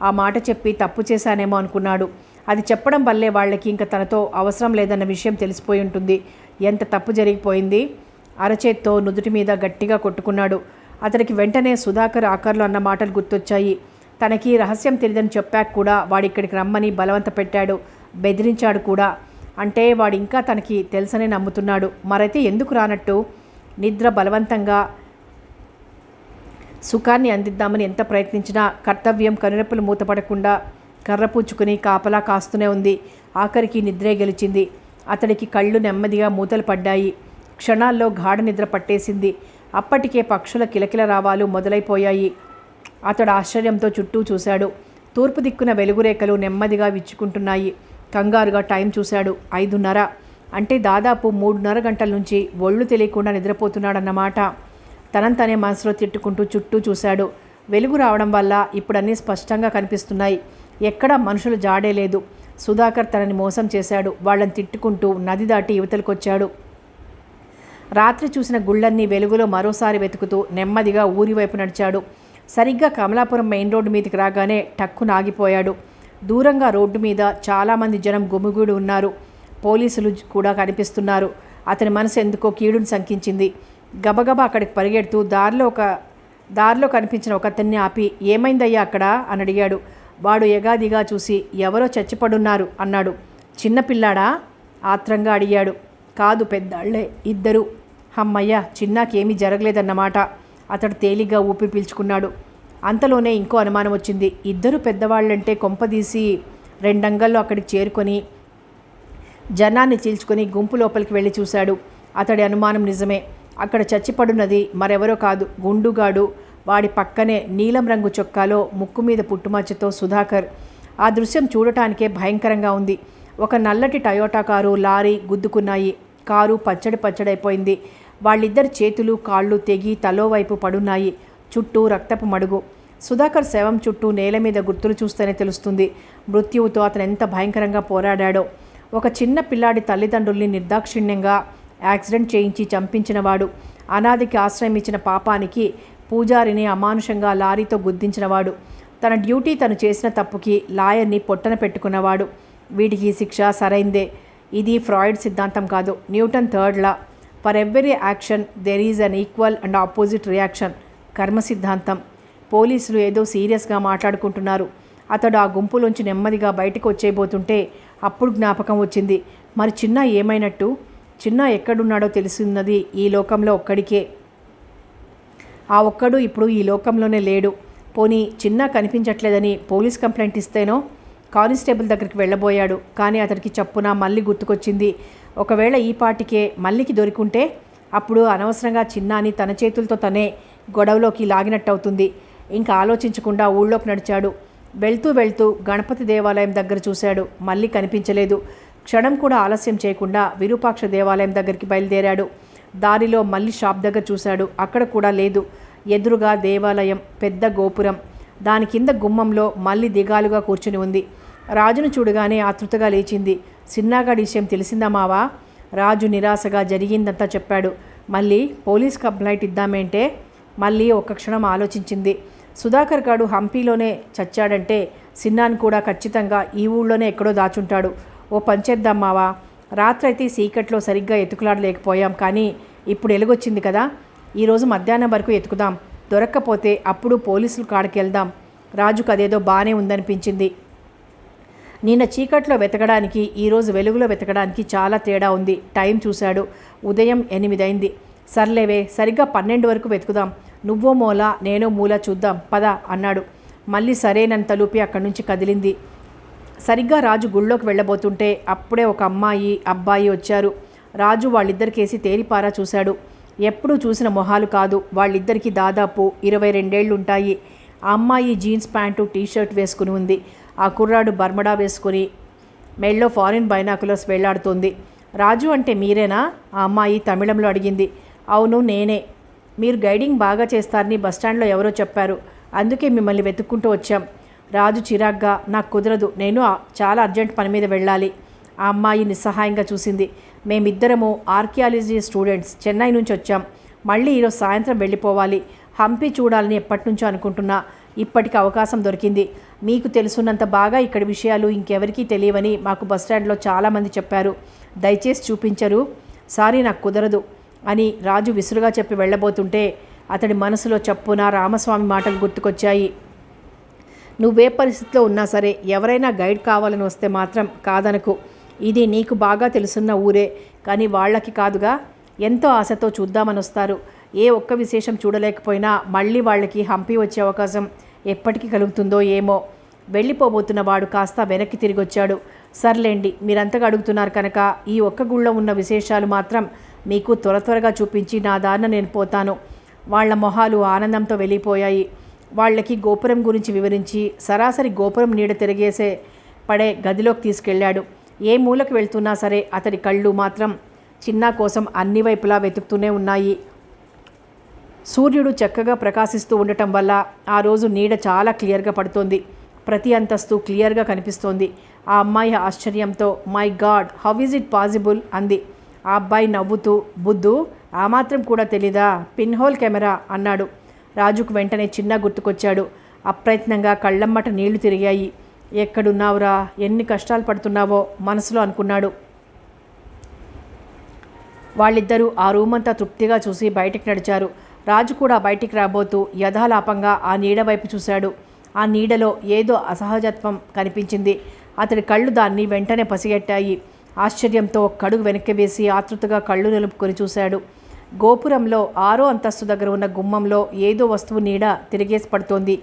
[SPEAKER 1] ఆ మాట చెప్పి తప్పు చేశానేమో అనుకున్నాడు. అది చెప్పడం వల్లే వాళ్ళకి ఇంకా తనతో అవసరం లేదన్న విషయం తెలిసిపోయి ఉంటుంది. ఎంత తప్పు జరిగిపోయింది. అరచేత్తో నుదుటి మీద గట్టిగా కొట్టుకున్నాడు. అతనికి వెంటనే సుధాకర్ ఆకార్లో అన్న మాటలు గుర్తొచ్చాయి. తనకి రహస్యం తెలియదని చెప్పాక కూడా వాడిక్కడికి రమ్మని బలవంత పెట్టాడు, బెదిరించాడు కూడా. అంటే వాడు ఇంకా తనకి తెలుసనే నమ్ముతున్నాడు. మరైతే ఎందుకు రానట్టు? నిద్ర బలవంతంగా సుఖాన్ని అందిద్దామని ఎంత ప్రయత్నించినా కర్తవ్యం కనురెప్పలు మూతపడకుండా కర్రపుచ్చుకుని కాపలా కాస్తూనే ఉంది. ఆఖరికి నిద్రే గెలిచింది. అతడికి కళ్ళు నెమ్మదిగా మూతలు పడ్డాయి. క్షణాల్లో గాఢ నిద్ర పట్టేసింది. అప్పటికే పక్షుల కిలకిల రావాలు మొదలైపోయాయి. అతడు ఆశ్చర్యంతో చుట్టూ చూశాడు. తూర్పు దిక్కున వెలుగురేఖలు నెమ్మదిగా విచ్చుకుంటున్నాయి. కంగారుగా టైం చూశాడు. 5:30. అంటే దాదాపు 3:30 గంటల నుంచి ఒళ్ళు తెలియకుండా నిద్రపోతున్నాడన్నమాట. తనంతనే మనసులో తిట్టుకుంటూ చుట్టూ చూశాడు. వెలుగు రావడం వల్ల ఇప్పుడు అన్నీ స్పష్టంగా కనిపిస్తున్నాయి. ఎక్కడా మనుషులు జాడే లేదు. సుధాకర్ తనని మోసం చేశాడు. వాళ్ళని తిట్టుకుంటూ నది దాటి యువతలకొచ్చాడు. రాత్రి చూసిన గుళ్ళన్నీ వెలుగులో మరోసారి వెతుకుతూ నెమ్మదిగా ఊరి వైపు నడిచాడు. సరిగ్గా కమలాపురం మెయిన్ రోడ్డు మీదకి రాగానే టక్కున ఆగిపోయాడు. దూరంగా రోడ్డు మీద చాలామంది జనం గుమిగూడి ఉన్నారు. పోలీసులు కూడా కనిపిస్తున్నారు. అతని మనసు ఎందుకో కీడును శంకించింది. గబగబా అక్కడికి పరిగెడుతూ దారిలో కనిపించిన ఒకతన్ని ఆపి, ఏమైందయ్యా అక్కడ అని అడిగాడు. వాడు ఎగాదిగా చూసి, ఎవరో చచ్చిపడున్నారు అన్నాడు. చిన్నపిల్లాడా? ఆత్రంగా అడిగాడు. కాదు, పెద్దాళ్లే, 2. అమ్మయ్య, చిన్నాకేమీ జరగలేదన్నమాట. అతడు తేలిగ్గా ఊపిరి పీల్చుకున్నాడు. అంతలోనే ఇంకో అనుమానం వచ్చింది. 2 పెద్దవాళ్ళంటే కొంపదీసి 2 అంగల్లో అక్కడికి చేరుకొని జనాన్ని చీల్చుకొని గుంపు లోపలికి వెళ్ళి చూశాడు. అతడి అనుమానం నిజమే. అక్కడ చచ్చిపడున్నది మరెవరో కాదు, గుండుగాడు. వాడి పక్కనే నీలం రంగు చొక్కాలో ముక్కు మీద పుట్టుమచ్చతో సుధాకర్. ఆ దృశ్యం చూడటానికే భయంకరంగా ఉంది. ఒక నల్లటి టయోటా కారు, లారీ గుద్దుకున్నాయి. కారు పచ్చడైపోయింది. వాళ్ళిద్దరి చేతులు కాళ్ళు తెగి తలోవైపు పడున్నాయి. చుట్టూ రక్తపు మడుగు. సుధాకర్ శవం చుట్టూ నేల మీద గుర్తులు చూస్తేనే తెలుస్తుంది మృత్యువుతో అతను ఎంత భయంకరంగా పోరాడాడో. ఒక చిన్న పిల్లాడి తల్లిదండ్రుల్ని నిర్దాక్షిణ్యంగా యాక్సిడెంట్ చేయించి చంపించినవాడు. అనాథకి ఆశ్రయం ఇచ్చిన పాపానికి పూజారిని అమానుషంగా లారీతో గుద్దించినవాడు. తన డ్యూటీ తను చేసిన తప్పుకి లాయర్ని పొట్టన పెట్టుకున్నవాడు. వీటికి శిక్ష సరైందే. ఇది ఫ్రాయిడ్ సిద్ధాంతం కాదు, Newton 3rd law. For every action there is an equal and opposite reaction. కర్మ సిద్ధాంతం. పోలీసులు ఏదో సీరియస్గా మాట్లాడుకుంటున్నారు. అతడు ఆ గుంపులోంచి నెమ్మదిగా బయటకు వచ్చేయబోతుంటే అప్పుడు జ్ఞాపకం వచ్చింది. మరి చిన్న ఏమైనట్టు? చిన్న ఎక్కడున్నాడో తెలిసిన్నది ఈ లోకంలో ఒక్కడికే. ఆ ఒక్కడు ఇప్పుడు ఈ లోకంలోనే లేడు. పోనీ చిన్న కనిపించట్లేదని పోలీస్ కంప్లైంట్ ఇస్తేనో? కానిస్టేబుల్ దగ్గరికి వెళ్ళబోయాడు. కానీ అతడికి చప్పున మళ్ళీ గుర్తుకొచ్చింది. ఒకవేళ ఈ పాటికే మల్లికి దొరికుంటే అప్పుడు అనవసరంగా చిన్నాని తన చేతులతో తనే గొడవలోకి లాగినట్టవుతుంది. ఇంకా ఆలోచించకుండా ఊళ్ళోకి నడిచాడు. వెళ్తూ గణపతి దేవాలయం దగ్గర చూశాడు. మళ్ళీ కనిపించలేదు. క్షణం కూడా ఆలస్యం చేయకుండా విరూపాక్ష దేవాలయం దగ్గరికి బయలుదేరాడు. దారిలో మళ్ళీ షాప్ దగ్గర చూశాడు. అక్కడ కూడా లేదు. ఎదురుగా దేవాలయం, పెద్ద గోపురం. దాని కింద గుమ్మంలో మళ్ళీ దిగాలుగా కూర్చుని ఉంది. రాజును చూడగానే ఆతృతగా లేచింది. సిన్నాగాడి విషయం తెలిసిందా మావా? రాజు నిరాశగా జరిగిందంతా చెప్పాడు. మళ్ళీ పోలీస్ కంప్లైంట్ ఇద్దామేంటే? మళ్ళీ ఒక్క క్షణం ఆలోచించింది. సుధాకర్ గాడు హంపీలోనే చచ్చాడంటే సిన్నాను కూడా ఖచ్చితంగా ఈ ఊళ్ళోనే ఎక్కడో దాచుంటాడు. ఓ పంచేద్దాం మావా. రాత్రైతే సీకట్లో సరిగ్గా ఎతుకులాడలేకపోయాం, కానీ ఇప్పుడు ఎలుగొచ్చింది కదా, ఈరోజు మధ్యాహ్నం వరకు ఎతుకుదాం. దొరక్కపోతే అప్పుడు పోలీసుల కాడికి వెళ్దాం. రాజుకు అదేదో బాగానే ఉందనిపించింది. నిన్న చీకట్లో వెతకడానికి ఈరోజు వెలుగులో వెతకడానికి చాలా తేడా ఉంది. టైం చూశాడు. ఉదయం 8 అయింది. సర్లేవే, సరిగ్గా 12 వరకు వెతుకుదాం. నువ్వో మూల నేనో మూల చూద్దాం పద అన్నాడు. మళ్ళీ సరేనని తలుపి అక్కడి నుంచి కదిలింది. సరిగ్గా రాజు గుళ్ళోకి వెళ్ళబోతుంటే అప్పుడే ఒక అమ్మాయి అబ్బాయి వచ్చారు. రాజు వాళ్ళిద్దరికేసి తేరిపారా చూశాడు. ఎప్పుడూ చూసిన మొహాలు కాదు. వాళ్ళిద్దరికీ దాదాపు 22 ఏళ్లుంటాయి. ఆ అమ్మాయి జీన్స్ ప్యాంటు టీషర్ట్ వేసుకుని ఉంది. ఆ కుర్రాడు బర్మడా వేసుకుని మెళ్ళో ఫారిన్ బైనాకులర్స్ వేళ్లాడుతోంది. రాజు అంటే మీరేనా? ఆ అమ్మాయి తమిళంలో అడిగింది. అవును నేనే. మీరు గైడింగ్ బాగా చేస్తారని బస్టాండ్లో ఎవరో చెప్పారు, అందుకే మిమ్మల్ని వెతుక్కుంటూ వచ్చాం. రాజు చిరాగ్గా, నాకు కుదరదు, నేను చాలా అర్జెంట్ పని మీద వెళ్ళాలి. ఆ అమ్మాయి నిస్సహాయంగా చూసింది. మేమిద్దరము ఆర్కియాలజీ స్టూడెంట్స్, చెన్నై నుంచి వచ్చాం. మళ్ళీ ఈరోజు సాయంత్రం వెళ్ళిపోవాలి. హంపి చూడాలని ఎప్పటినుంచో అనుకుంటున్నా. ఇప్పటికి అవకాశం దొరికింది. మీకు తెలుసున్నంత బాగా ఇక్కడి విషయాలు ఇంకెవరికీ తెలియవని మాకు బస్టాండ్లో చాలామంది చెప్పారు. దయచేసి చూపించరు. సారీ, నాకు కుదరదు అని రాజు విసురుగా చెప్పి వెళ్ళబోతుంటే అతడి మనసులో చప్పున రామస్వామి మాటలు గుర్తుకొచ్చాయి. నువ్వే పరిస్థితిలో ఉన్నా సరే ఎవరైనా గైడ్ కావాలని వస్తే మాత్రం కాదనకు. ఇది నీకు బాగా తెలుసున్న ఊరే, కానీ వాళ్ళకి కాదుగా. ఎంతో ఆశతో చూద్దామని వస్తారు. ఏ ఒక్క విశేషం చూడలేకపోయినా మళ్ళీ వాళ్ళకి హంపి వచ్చే అవకాశం ఎప్పటికీ కలుగుతుందో ఏమో. వెళ్ళిపోబోతున్న వాడు కాస్త వెనక్కి తిరిగి వచ్చాడు. సర్లేండి, మీరంతగా అడుగుతున్నారు కనుక ఈ ఒక్క గుళ్ళో ఉన్న విశేషాలు మాత్రం మీకు త్వరగా చూపించి నా దారిన నేను పోతాను. వాళ్ళ మొహాలు ఆనందంతో వెళ్ళిపోయాయి. వాళ్ళకి గోపురం గురించి వివరించి సరాసరి గోపురం నీడ తిరిగేసే పడే గదిలోకి తీసుకెళ్ళాడు. ఏ మూలకు వెళ్తున్నా సరే అతడి కళ్ళు మాత్రం చిన్నా కోసం అన్ని వైపులా వెతుకుతూనే ఉన్నాయి. సూర్యుడు చక్కగా ప్రకాశిస్తూ ఉండటం వల్ల ఆ రోజు నీడ చాలా క్లియర్గా పడుతోంది. ప్రతి అంతస్తు క్లియర్గా కనిపిస్తోంది. ఆ అమ్మాయి ఆశ్చర్యంతో my God, how is it possible అంది. ఆ అబ్బాయి నవ్వుతూ బుద్ధు, ఆ మాత్రం కూడా తెలీదా, పిన్హోల్ కెమెరా అన్నాడు. రాజుకు వెంటనే చిన్న గుర్తుకొచ్చాడు. అప్రయత్నంగా కళ్ళమ్మట నీళ్లు తిరిగాయి. ఎక్కడున్నావురా, ఎన్ని కష్టాలు పడుతున్నావో మనసులో అనుకున్నాడు. వాళ్ళిద్దరూ ఆ రూమంతా తృప్తిగా చూసి బయటికి నడిచారు. రాజు కూడా బయటికి రాబోతూ యథాలాపంగా ఆ నీడ వైపు చూశాడు. ఆ నీడలో ఏదో అసహజత్వం కనిపించింది. అతడి కళ్ళు దాన్ని వెంటనే పసిగట్టాయి. ఆశ్చర్యంతో ఒక్కడుగు వెనక్కి వేసి ఆతృతగా కళ్ళు నిలుపుకొని చూశాడు. గోపురంలో 6వ అంతస్తు దగ్గర ఉన్న గుమ్మంలో ఏదో వస్తువు నీడ తిరిగేసి పడుతోంది.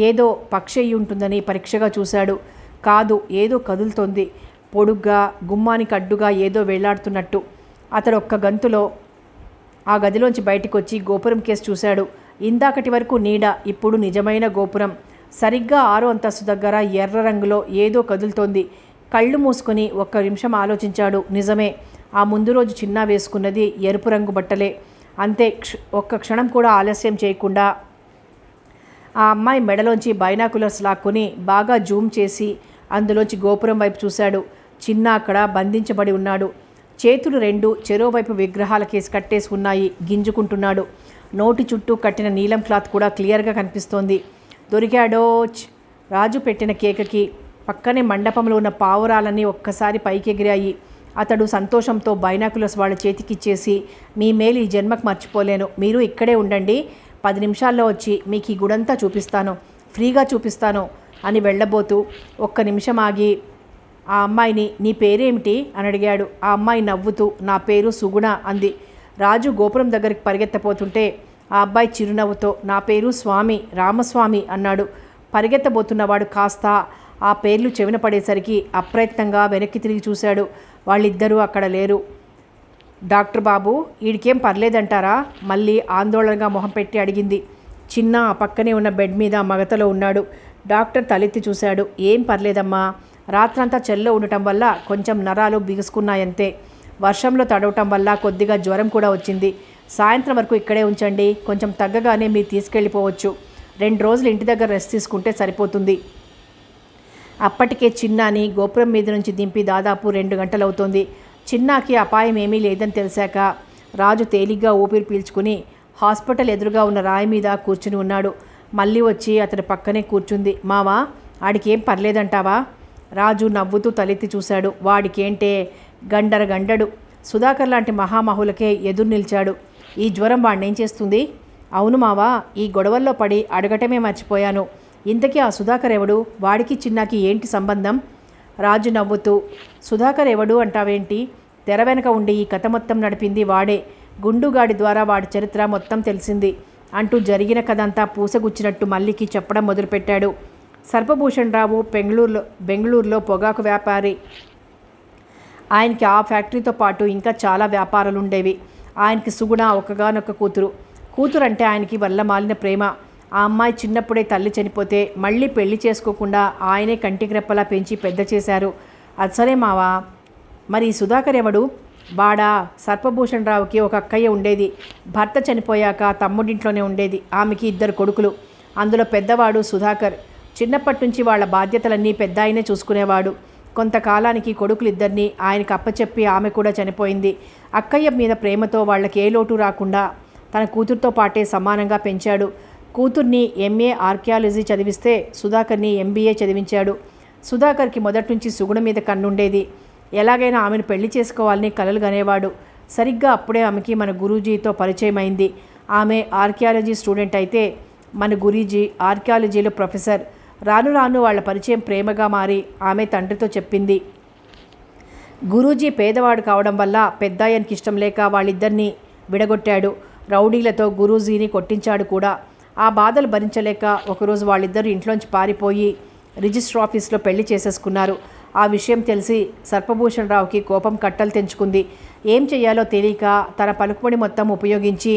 [SPEAKER 1] ఏదో పక్షి అయి ఉంటుందని పరీక్షగా చూశాడు. కాదు, ఏదో కదులుతోంది. పొడుగ్గా గుమ్మానికి అడ్డుగా ఏదో వేలాడుతున్నట్టు. అతడు ఒక్క గంతులో ఆ గదిలోంచి బయటికి వచ్చి గోపురం కేసి చూశాడు. ఇందాకటి వరకు నీడ, ఇప్పుడు నిజమైన గోపురం. సరిగ్గా 6వ అంతస్తు దగ్గర ఎర్ర రంగులో ఏదో కదులుతోంది. కళ్ళు మూసుకొని ఒక్క నిమిషం ఆలోచించాడు. నిజమే, ఆ ముందు రోజు చిన్న వేసుకున్నది ఎరుపు రంగు బట్టలే. అంతే. ఒక్క క్షణం కూడా ఆలస్యం చేయకుండా ఆ అమ్మాయి మెడలోంచి బైనాకులర్స్ లాక్కుని బాగా జూమ్ చేసి అందులోంచి గోపురం వైపు చూశాడు. చిన్న అక్కడ బంధించబడి ఉన్నాడు. చేతులు రెండు చెరోవైపు విగ్రహాల కేసి కట్టేసి ఉన్నాయి. గింజుకుంటున్నాడు. నోటి చుట్టూ కట్టిన నీలం క్లాత్ కూడా క్లియర్గా కనిపిస్తోంది. దొరికాడోచ్. రాజు పెట్టిన కేకకి పక్కనే మండపంలో ఉన్న పావురాలన్నీ ఒక్కసారి పైకెగిరాయి. అతడు సంతోషంతో బైనాకులర్స్ వాళ్ళ చేతికిచ్చేసి, మీ మేలు ఈ జన్మకు మర్చిపోలేను, మీరు ఇక్కడే ఉండండి, 10 నిమిషాల్లో వచ్చి మీకు ఈ గుడంతా చూపిస్తాను, ఫ్రీగా చూపిస్తాను అని వెళ్ళబోతూ ఒక్క నిమిషం ఆగి ఆ అమ్మాయిని నీ పేరేమిటి అని అడిగాడు. ఆ అమ్మాయి నవ్వుతూ నా పేరు సుగుణ అంది. రాజు గోపురం దగ్గరికి పరిగెత్తపోతుంటే ఆ అబ్బాయి చిరునవ్వుతో నా పేరు స్వామి, రామస్వామి అన్నాడు. పరిగెత్తబోతున్నవాడు కాస్త ఆ పేర్లు చెవిన పడేసరికి అప్రయత్నంగా వెనక్కి తిరిగి చూశాడు. వాళ్ళిద్దరూ అక్కడ లేరు. డాక్టర్ బాబు, వీడికేం పర్లేదంటారా? మళ్ళీ ఆందోళనగా మొహం పెట్టి అడిగింది. చిన్న ఆ పక్కనే ఉన్న బెడ్ మీద మగతలో ఉన్నాడు. డాక్టర్ తలెత్తి చూశాడు. ఏం పర్లేదమ్మా, రాత్రంతా చెల్లో ఉండటం వల్ల కొంచెం నరాలు బిగుసుకున్నాయంతే. వర్షంలో తడవటం వల్ల కొద్దిగా జ్వరం కూడా వచ్చింది. సాయంత్రం వరకు ఇక్కడే ఉంచండి, కొంచెం తగ్గగానే మీరు తీసుకెళ్ళిపోవచ్చు. 2 రోజులు ఇంటి దగ్గర రెస్ట్ తీసుకుంటే సరిపోతుంది. అప్పటికే చిన్నాని గోపురం మీద నుంచి దింపి దాదాపు 2 గంటలవుతోంది. చిన్నాకి అపాయం ఏమీ లేదని తెలిసాక రాజు తేలిగ్గా ఊపిరి పీల్చుకుని హాస్పిటల్ ఎదురుగా ఉన్న రాయి మీద కూర్చుని ఉన్నాడు. మళ్ళీ వచ్చి అతడి పక్కనే కూర్చుంది. మావా, ఆడికేం పర్లేదంటావా? రాజు నవ్వుతూ తలెత్తి చూశాడు. వాడికేంటే, గండడు. సుధాకర్ లాంటి మహామహులకే ఎదురు నిలిచాడు. ఈ జ్వరం వాడినేం చేస్తుంది? అవును మావా, ఈ గొడవల్లో పడి అడగటమే మర్చిపోయాను. ఇంతకీ ఆ సుధాకర్ ఎవడు? వాడికి చిన్నాకి ఏంటి సంబంధం? రాజు నవ్వుతూ సుధాకర్ ఎవడు అంటావేంటి? తెర వెనక ఉండి ఈ కథ మొత్తం నడిపింది వాడే. గుండుగాడి ద్వారా వాడి చరిత్ర మొత్తం తెలిసింది అంటూ జరిగిన కథంతా పూసగుచ్చినట్టు మల్లికి చెప్పడం మొదలుపెట్టాడు. సర్పభూషణ్ రావు బెంగళూరులో పొగాకు వ్యాపారి. ఆయనకి ఆ ఫ్యాక్టరీతో పాటు ఇంకా చాలా వ్యాపారాలుండేవి. ఆయనకి సుగుణ ఒక్కగానొక్క కూతురు అంటే ఆయనకి వల్ల మాలిన ప్రేమ. ఆ అమ్మాయి చిన్నప్పుడే తల్లి చనిపోతే మళ్ళీ పెళ్లి చేసుకోకుండా ఆయనే కంటికి రెప్పలా పెంచి పెద్ద చేశారు. అది సరే మావా, మరి సుధాకర్ ఎవడు? బాడా, సర్పభూషణ్ రావుకి ఒక అక్కయ్య ఉండేది. భర్త చనిపోయాక తమ్ముడింట్లోనే ఉండేది. ఆమెకి 2 కొడుకులు. అందులో పెద్దవాడు సుధాకర్. చిన్నప్పటి నుంచి వాళ్ళ బాధ్యతలన్నీ పెద్ద ఆయనే చూసుకునేవాడు. కొంతకాలానికి కొడుకులిద్దరినీ ఆయనకు అప్పచెప్పి ఆమె కూడా చనిపోయింది. అక్కయ్య మీద ప్రేమతో వాళ్ళకి ఏ లోటు రాకుండా తన కూతురుతో పాటే సమానంగా పెంచాడు. కూతుర్ని ఎంఏ ఆర్కియాలజీ చదివిస్తే సుధాకర్ని ఎంబీఏ చదివించాడు. సుధాకర్కి మొదటి నుంచి సుగుణ మీద కన్నుండేది. ఎలాగైనా ఆమెను పెళ్లి చేసుకోవాలని కలలు గనేవాడు. సరిగ్గా అప్పుడే ఆమెకి మన గురూజీతో పరిచయం అయింది. ఆమె ఆర్కియాలజీ స్టూడెంట్ అయితే మన గురూజీ ఆర్కియాలజీలో ప్రొఫెసర్. రాను రాను వాళ్ళ పరిచయం ప్రేమగా మారి ఆమె తండ్రితో చెప్పింది. గురూజీ పేదవాడు కావడం వల్ల పెద్దాయనికి ఇష్టం లేక వాళ్ళిద్దరినీ విడగొట్టాడు. రౌడీలతో గురూజీని కొట్టించాడు కూడా. ఆ బాధలు భరించలేక ఒకరోజు వాళ్ళిద్దరూ ఇంట్లోంచి పారిపోయి రిజిస్టర్ ఆఫీస్లో పెళ్లి చేసేసుకున్నారు. ఆ విషయం తెలిసి సర్పభూషణ్ రావుకి కోపం కట్టలు తెంచుకుంది. ఏం చెయ్యాలో తెలియక తన పలుకుబడి మొత్తం ఉపయోగించి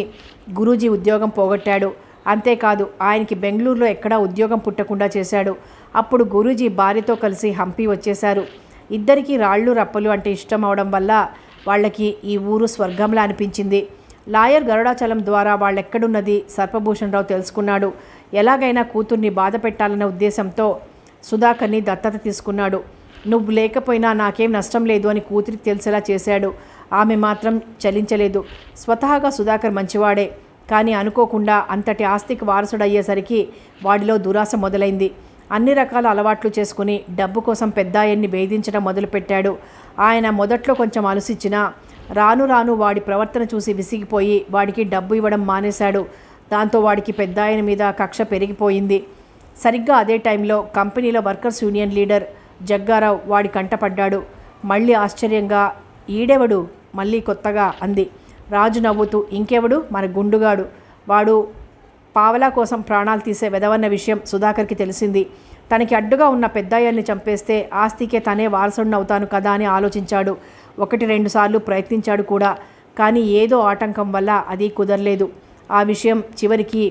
[SPEAKER 1] గురూజీ ఉద్యోగం పోగొట్టాడు. అంతేకాదు ఆయనకి బెంగళూరులో ఎక్కడా ఉద్యోగం పుట్టకుండా చేశాడు. అప్పుడు గురూజీ భార్యతో కలిసి హంపి వచ్చేశారు. ఇద్దరికీ రాళ్ళు రప్పలు అంటే ఇష్టం అవడం వల్ల వాళ్ళకి ఈ ఊరు స్వర్గంలా అనిపించింది. లాయర్ గరుడాచలం ద్వారా వాళ్ళెక్కడున్నది సర్పభూషణ్ రావు తెలుసుకున్నాడు. ఎలాగైనా కూతుర్ని బాధ పెట్టాలన్న ఉద్దేశంతో సుధాకర్ని దత్తత తీసుకున్నాడు. నువ్వు లేకపోయినా నాకేం నష్టం లేదు అని కూతురికి తెలిసేలా చేశాడు. ఆమె మాత్రం చలించలేదు. స్వతహాగా సుధాకర్ మంచివాడే, కానీ అనుకోకుండా అంతటి ఆస్తికి వారసుడయ్యేసరికి వాడిలో దురాశ మొదలైంది. అన్ని రకాల అలవాట్లు చేసుకుని డబ్బు కోసం పెద్దాయన్ని వేధించడం మొదలుపెట్టాడు. ఆయన మొదట్లో కొంచెం అలసిచ్చినా రాను రాను వాడి ప్రవర్తన చూసి విసిగిపోయి వాడికి డబ్బు ఇవ్వడం మానేశాడు. దాంతో వాడికి పెద్దాయన మీద కక్ష పెరిగిపోయింది. సరిగ్గా అదే టైంలో కంపెనీలో వర్కర్స్ యూనియన్ లీడర్ జగ్గారావు వాడి కంటపడ్డాడు. మళ్ళీ ఆశ్చర్యంగా, ఈడెవడు మళ్ళీ కొత్తగా అంది. రాజు నవ్వుతూ, ఇంకెవడు, మన గుండుగాడు. వాడు పావలా కోసం ప్రాణాలు తీసే వెదవన్న విషయం సుధాకర్కి తెలిసింది. తనకి అడ్డుగా ఉన్న పెద్దాయన్ని చంపేస్తే ఆస్తికే తనే వారసుడినవుతాను కదా అని ఆలోచించాడు. 1-2 సార్లు ప్రయత్నించాడు కూడా, కానీ ఏదో ఆటంకం వల్ల అది కుదరలేదు. ఆ విషయం చివరికి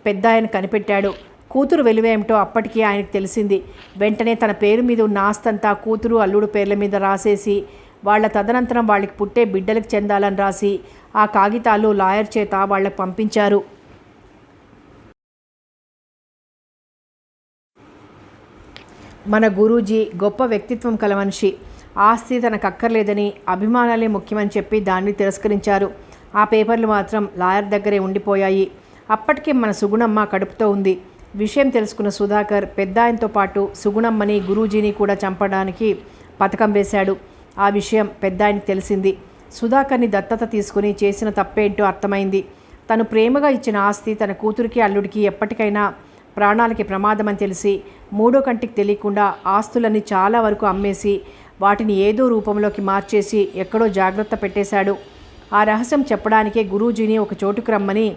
[SPEAKER 1] పెద్దాయన కనిపెట్టాడు. కూతురు వెలువేమిటో అప్పటికీ ఆయనకు తెలిసింది. వెంటనే తన పేరు మీద ఉన్న ఆస్తంతా కూతురు అల్లుడు పేర్ల మీద రాసేసి వాళ్ళ తదనంతరం వాళ్ళకి పుట్టే బిడ్డలకు చెందాలని రాసి ఆ కాగితాలు లాయర్ చేత వాళ్ళకు పంపించారు. మన గురూజీ గొప్ప వ్యక్తిత్వం కల మనిషి. ఆస్తి తనకు అక్కర్లేదని, అభిమానాలే ముఖ్యమని చెప్పి దాన్ని తిరస్కరించారు. ఆ పేపర్లు మాత్రం లాయర్ దగ్గరే ఉండిపోయాయి. అప్పటికే మన సుగుణమ్మ కడుపుతో ఉంది. విషయం తెలుసుకున్న సుధాకర్ పెద్దాయనతో పాటు సుగుణమ్మని గురూజీని కూడా చంపడానికి పథకం వేశాడు. ఆ విషయం పెద్దాయనకి తెలిసింది. సుధాకర్ని దత్తత తీసుకుని చేసిన తప్పేంటో అర్థమైంది. తను ప్రేమగా ఇచ్చిన ఆస్తి తన కూతురికి అల్లుడికి ఎప్పటికైనా ప్రాణాలకి ప్రమాదమని తెలిసి మూడో కంటికి తెలియకుండా ఆస్తులన్నీ చాలా వరకు అమ్మేసి వాటిని ఏదో రూపంలోకి మార్చేసి ఎక్కడో జాగ్రత్త పెట్టేశాడు. ఆ రహస్యం చెప్పడానికే గురూజీని ఒక చోటుకు రమ్మని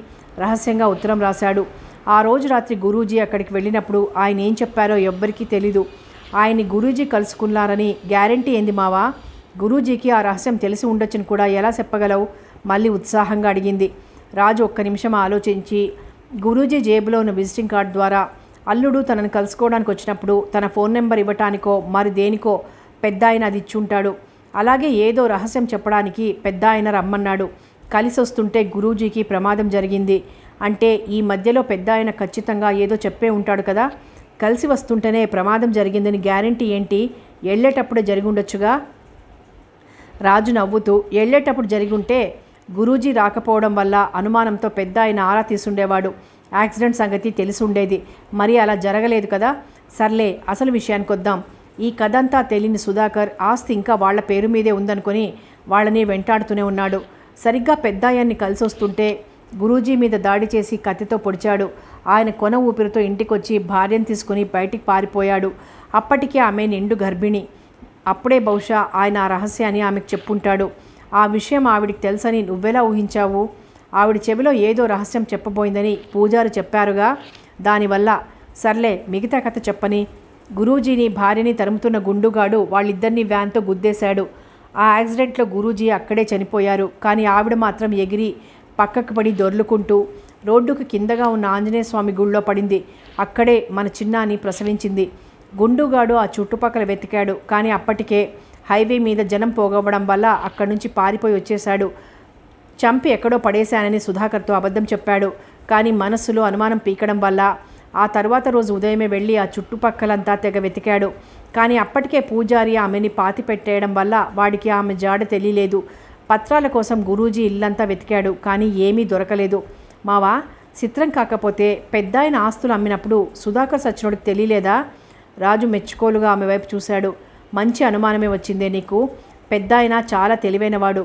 [SPEAKER 1] రహస్యంగా ఉత్తరం రాశాడు. ఆ రోజు రాత్రి గురూజీ అక్కడికి వెళ్ళినప్పుడు ఆయన ఏం చెప్పారో ఎవ్వరికీ తెలీదు. ఆయన్ని గురూజీ కలుసుకున్నారని గ్యారంటీ ఏంది మావా? గురూజీకి ఆ రహస్యం తెలిసి ఉండొచ్చని కూడా ఎలా చెప్పగలవు? మళ్ళీ ఉత్సాహంగా అడిగింది. రాజు ఒక్క నిమిషం ఆలోచించి గురూజీ జేబులో ఉన్న విజిటింగ్ కార్డు ద్వారా అల్లుడు తనను కలుసుకోవడానికి వచ్చినప్పుడు తన ఫోన్ నెంబర్ ఇవ్వటానికో మరి దేనికో పెద్దాయన అది ఇచ్చుంటాడు. అలాగే ఏదో రహస్యం చెప్పడానికి పెద్దాయన రమ్మన్నాడు. కలిసి వస్తుంటే గురూజీకి ప్రమాదం జరిగింది అంటే ఈ మధ్యలో పెద్దాయన ఖచ్చితంగా ఏదో చెప్పే ఉంటాడు కదా. కలిసి వస్తుంటేనే ప్రమాదం జరిగిందని గ్యారంటీ ఏంటి? వెళ్ళేటప్పుడే జరిగి ఉండొచ్చుగా. రాజు నవ్వుతూ, వెళ్ళేటప్పుడు జరిగి ఉంటే గురూజీ రాకపోవడం వల్ల అనుమానంతో పెద్దాయన ఆరా తీసుండేవాడు. యాక్సిడెంట్ సంగతి తెలిసి ఉండేది. మరి అలా జరగలేదు కదా. సర్లే, అసలు విషయానికి వద్దాం. ఈ కథ అంతా తెలియని సుధాకర్ ఆస్తి ఇంకా వాళ్ల పేరు మీదే ఉందనుకొని వాళ్ళని వెంటాడుతూనే ఉన్నాడు. సరిగ్గా పెద్దాయన్ని కలిసి వస్తుంటే గురూజీ మీద దాడి చేసి కత్తితో పొడిచాడు. ఆయన కొన ఊపిరితో ఇంటికొచ్చి భార్యను తీసుకుని బయటికి పారిపోయాడు. అప్పటికే ఆమె నిండు గర్భిణి. అప్పుడే బహుశా ఆయన ఆ రహస్యాన్ని ఆమెకు చెప్పుంటాడు. ఆ విషయం ఆవిడికి తెలుసని నువ్వెలా ఊహించావు? ఆవిడ చెవిలో ఏదో రహస్యం చెప్పబోయిందని పూజారు చెప్పారుగా. దానివల్ల సర్లే, మిగతా కథ చెప్పని. గురూజీని భార్యని తరుముతున్న గుండుగాడు వాళ్ళిద్దరినీ వ్యాన్తో గుద్దేశాడు. ఆ యాక్సిడెంట్లో గురూజీ అక్కడే చనిపోయారు. కానీ ఆవిడ మాత్రం ఎగిరి పక్కకు పడి దొర్లుకుంటూ రోడ్డుకు కిందగా ఉన్న ఆంజనేయ స్వామి గుళ్ళో పడింది. అక్కడే మన చిన్నాని ప్రసవించింది. గుండుగాడు ఆ చుట్టుపక్కల వెతికాడు. కానీ అప్పటికే హైవే మీద జనం పోగవడం వల్ల అక్కడి నుంచి పారిపోయి వచ్చేశాడు. చంపి ఎక్కడో పడేశానని సుధాకర్తో అబద్ధం చెప్పాడు. కానీ మనస్సులో అనుమానం పీకడం వల్ల ఆ తర్వాత రోజు ఉదయమే వెళ్ళి ఆ చుట్టుపక్కలంతా తెగ వెతికాడు. కానీ అప్పటికే పూజారి ఆమెని పాతి పెట్టేయడం వల్ల వాడికి ఆమె జాడ తెలియలేదు. పత్రాల కోసం గురూజీ ఇల్లంతా వెతికాడు. కానీ ఏమీ దొరకలేదు. మావా, చిత్రం కాకపోతే పెద్దాయన ఆస్తులు అమ్మినప్పుడు సుధాకర్ సచ్చినోడికి తెలియలేదా? రాజు మెచ్చుకోలుగా ఆమె వైపు చూశాడు. మంచి అనుమానమే వచ్చిందే నీకు. పెద్దాయన చాలా తెలివైనవాడు.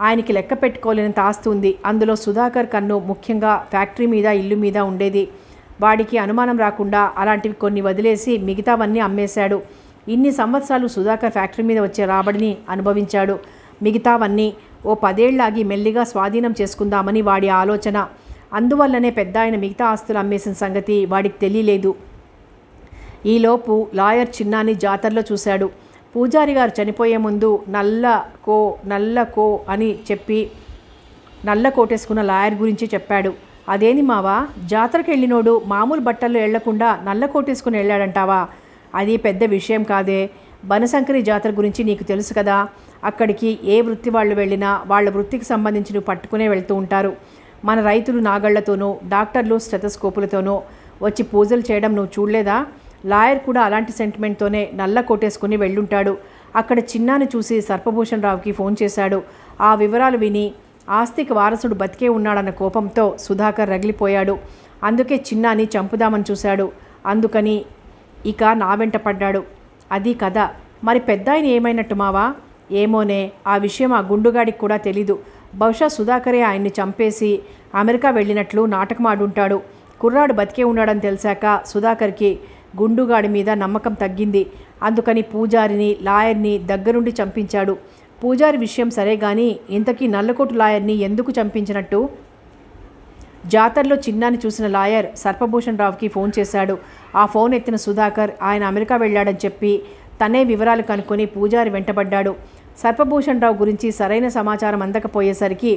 [SPEAKER 1] ఆయనకి లెక్క పెట్టుకోలేనంత ఆస్తి ఉంది. అందులో సుధాకర్ కన్ను ముఖ్యంగా ఫ్యాక్టరీ మీద ఇల్లు మీద ఉండేది. వాడికి అనుమానం రాకుండా అలాంటివి కొన్ని వదిలేసి మిగతావన్నీ అమ్మేశాడు. ఇన్ని సంవత్సరాలు సుధాకర్ ఫ్యాక్టరీ మీద వచ్చే రాబడిని అనుభవించాడు. మిగతావన్నీ ఓ 10 ఏళ్లాగి మెల్లిగా స్వాధీనం చేసుకుందామని వాడి ఆలోచన. అందువల్లనే పెద్ద ఆయన మిగతా ఆస్తులు అమ్మేసిన సంగతి వాడికి తెలియలేదు. ఈలోపు లాయర్ చిన్నాని జాతరలో చూశాడు. పూజారి గారు చనిపోయే ముందు నల్లకో అని చెప్పి నల్ల కోటేసుకున్న లాయర్ గురించి చెప్పాడు. అదేని మావా, జాతరకు వెళ్ళినోడు మామూలు బట్టల్లో వెళ్లకుండా నల్ల కోటేసుకుని వెళ్ళాడంటావా? అది పెద్ద విషయం కాదే. బనశంకరి జాతర గురించి నీకు తెలుసు కదా. అక్కడికి ఏ వృత్తి వాళ్ళు వెళ్ళినా వాళ్ళ వృత్తికి సంబంధించి పట్టుకునే వెళ్తూ ఉంటారు. మన రైతులు నాగళ్లతోనూ, డాక్టర్లు స్టెతస్కోపులతోనూ వచ్చి పూజలు చేయడం నువ్వు చూడలేదా? లాయర్ కూడా అలాంటి సెంటిమెంట్తోనే నల్ల కోటేసుకుని వెళ్ళుంటాడు. అక్కడ చిన్నాని చూసి సర్పభూషణ్ రావుకి ఫోన్ చేశాడు. ఆ వివరాలు విని ఆస్తికి వారసుడు బతికే ఉన్నాడన్న కోపంతో సుధాకర్ రగిలిపోయాడు. అందుకే చిన్నాని చంపుదామని చూశాడు. అందుకని ఇక నా వెంట పడ్డాడు. అది కథ. మరి పెద్దాయన ఏమైనట్టు మావా? ఏమోనే, ఆ విషయం ఆ గుండుగాడికి కూడా తెలీదు. బహుశా సుధాకరే ఆయన్ని చంపేసి అమెరికా వెళ్ళినట్లు నాటకమాడుంటాడు. కుర్రాడు బతికే ఉన్నాడని తెలిసాక సుధాకర్కి గుండుగాడి మీద నమ్మకం తగ్గింది. అందుకని పూజారిని, లాయర్ని దగ్గరుండి చంపించాడు. పూజారి విషయం సరే గాని ఇంతకీ నల్లకోటు లాయర్ని ఎందుకు చంపించినట్టు? జాతరలో చిన్నాని చూసిన లాయర్ సర్పభూషణ్ రావుకి ఫోన్ చేశాడు. ఆ ఫోన్ ఎత్తిన సుధాకర్ ఆయన అమెరికా వెళ్ళాడని చెప్పి తనే వివరాలు కనుక్కొని పూజారి వెంటబడ్డాడు. సర్పభూషణ్ రావు గురించి సరైన సమాచారం అందకపోయేసరికి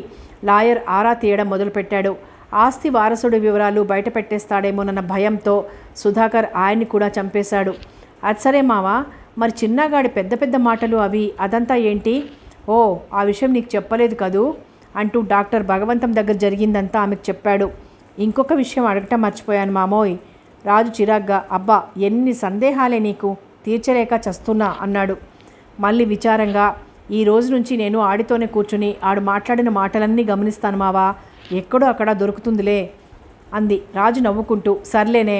[SPEAKER 1] లాయర్ ఆరా తీయడం మొదలుపెట్టాడు. ఆస్తి వారసుడి వివరాలు బయట పెట్టేస్తాడేమోనన్న భయంతో సుధాకర్ ఆయన్ని కూడా చంపేశాడు. అది సరే మావా, మరి చిన్నగాడి పెద్ద పెద్ద మాటలు అవి అదంతా ఏంటి? ఓ, ఆ విషయం నీకు చెప్పలేదు కదూ అంటూ డాక్టర్ భగవంతం దగ్గర జరిగిందంతా ఆమెకు చెప్పాడు. ఇంకొక విషయం అడగటం మర్చిపోయాను మామోయ్. రాజు చిరాగ్గా, అబ్బా ఎన్ని సందేహాలే నీకు, తీర్చలేక చస్తున్నా అన్నాడు. మళ్ళీ విచారంగా, ఈ రోజు నుంచి నేను ఆడితోనే కూర్చుని ఆడు మాట్లాడిన మాటలన్నీ గమనిస్తాను మావా, ఎక్కడో అక్కడ దొరుకుతుందిలే అంది. రాజు నవ్వుకుంటూ, సర్లేనే,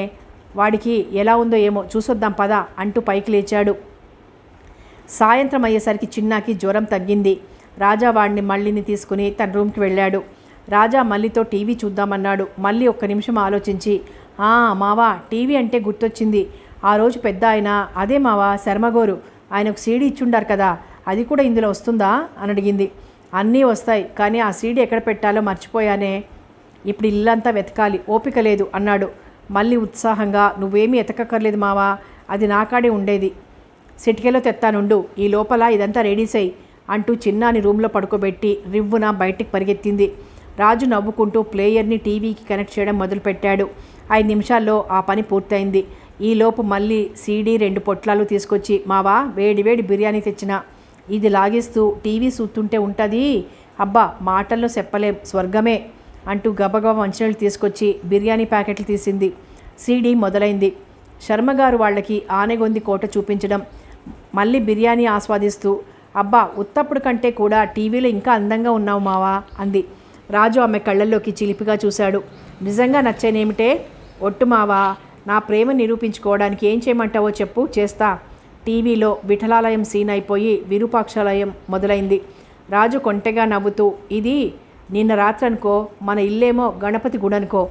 [SPEAKER 1] వాడికి ఎలా ఉందో ఏమో చూసొద్దాం పద అంటూ పైకి లేచాడు. సాయంత్రం అయ్యేసరికి చిన్నాకి జ్వరం తగ్గింది. రాజా వాడిని మళ్ళీని తీసుకుని తన రూమ్కి వెళ్ళాడు. రాజా మళ్ళీతో టీవీ చూద్దామన్నాడు. మళ్ళీ ఒక్క నిమిషం ఆలోచించి, మావా టీవీ అంటే గుర్తొచ్చింది. ఆ రోజు పెద్ద ఆయన, అదే మావా శర్మగోరు, ఆయనకు సీడీ ఇచ్చుండారు కదా, అది కూడా ఇందులో వస్తుందా అని అడిగింది. అన్నీ వస్తాయి, కానీ ఆ సీడీ ఎక్కడ పెట్టాలో మర్చిపోయానే, ఇప్పుడు ఇల్లంతా వెతకాలి, ఓపిక లేదు అన్నాడు. మళ్ళీ ఉత్సాహంగా, నువ్వేమీ ఎతకక్కర్లేదు మావా, అది నాకాడే ఉండేది, సిటికెలో తెత్తానుండు, ఈ లోపల ఇదంతా రెడీ చేయి అంటూ చిన్నాని రూమ్లో పడుకోబెట్టి రివ్వున బయటికి పరిగెత్తింది. రాజు నవ్వుకుంటూ ప్లేయర్ని టీవీకి కనెక్ట్ చేయడం మొదలుపెట్టాడు. 5 నిమిషాల్లో ఆ పని పూర్తయింది. ఈలోపు మళ్ళీ సీడీ 2 పొట్లాలు తీసుకొచ్చి, మావా వేడివేడి బిర్యానీ తెచ్చిన, ఇది లాగిస్తూ టీవీ చూస్తుంటే ఉంటుంది, అబ్బా మాటల్లో చెప్పలేం, స్వర్గమే అంటూ గబగబా మంచినీళ్ళు తీసుకొచ్చి బిర్యానీ ప్యాకెట్లు తీసింది. సీడీ మొదలైంది. శర్మగారు వాళ్ళకి ఆనెగొంది కోట చూపించడం, మళ్ళీ బిర్యానీ ఆస్వాదిస్తూ, అబ్బా ఉత్తప్పుడు కంటే కూడా టీవీలో ఇంకా అందంగా ఉన్నావు మావా అంది. రాజు ఆమె కళ్ళల్లోకి చిలిపిగా చూశాడు. నిజంగా నచ్చేనేమిటే? ఒట్టు మావా, నా ప్రేమ నిరూపించుకోవడానికి ఏం చేయమంటావో చెప్పు, చేస్తా. టీవీలో విఠలాలయం సీన్ అయిపోయి విరూపాక్షాలయం మొదలైంది. రాజు కొంటెగా నవ్వుతూ, ఇది నిన్న రాత్రనుకో, మన ఇల్లేమో గణపతి గుడనుకో,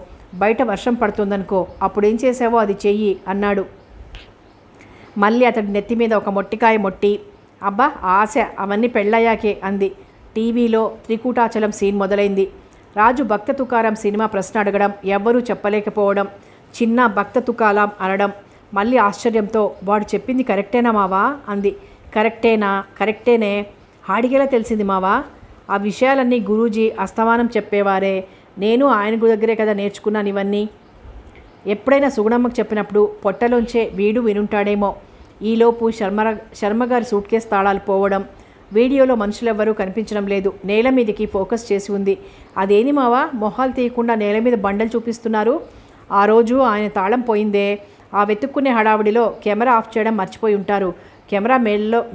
[SPEAKER 1] బయట వర్షం పడుతుందనుకో, అప్పుడేం చేసావో అది చెయ్యి అన్నాడు. మళ్ళీ అతడి నెత్తి మీద ఒక మొట్టికాయ మొట్టి, అబ్బా ఆశ, అవన్నీ పెళ్ళయ్యాకే అంది. టీవీలో త్రికూటాచలం సీన్ మొదలైంది. రాజు భక్త తుకారాం సినిమా ప్రశ్న అడగడం, ఎవ్వరూ చెప్పలేకపోవడం, చిన్న భక్త తుకారాం అనడం. మళ్ళీ ఆశ్చర్యంతో, వాడు చెప్పింది కరెక్టేనా మావా అంది. కరెక్టేనే, హాడిగేలా తెలిసింది మావా? ఆ విషయాలన్నీ గురూజీ అస్తమానం చెప్పేవారే, నేను ఆయన దగ్గరే కదా నేర్చుకున్నాను ఇవన్నీ. ఎప్పుడైనా సుగుణమ్మకు చెప్పినప్పుడు పొట్టలోంచే వీడు వినుంటాడేమో. ఈలోపు శర్మగారి సూట్ కేస్ తాళాలు పోవడం, వీడియోలో మనుషులెవ్వరూ కనిపించడం లేదు. నేల మీదకి ఫోకస్ చేసి ఉంది. అదేని మావా, మొహాలు తీయకుండా నేల మీద బండలు చూపిస్తున్నారు? ఆ రోజు ఆయన తాళం పోయిందే, ఆ వెతుక్కునే హడావిడిలో కెమెరా ఆఫ్ చేయడం మర్చిపోయి ఉంటారు. కెమెరా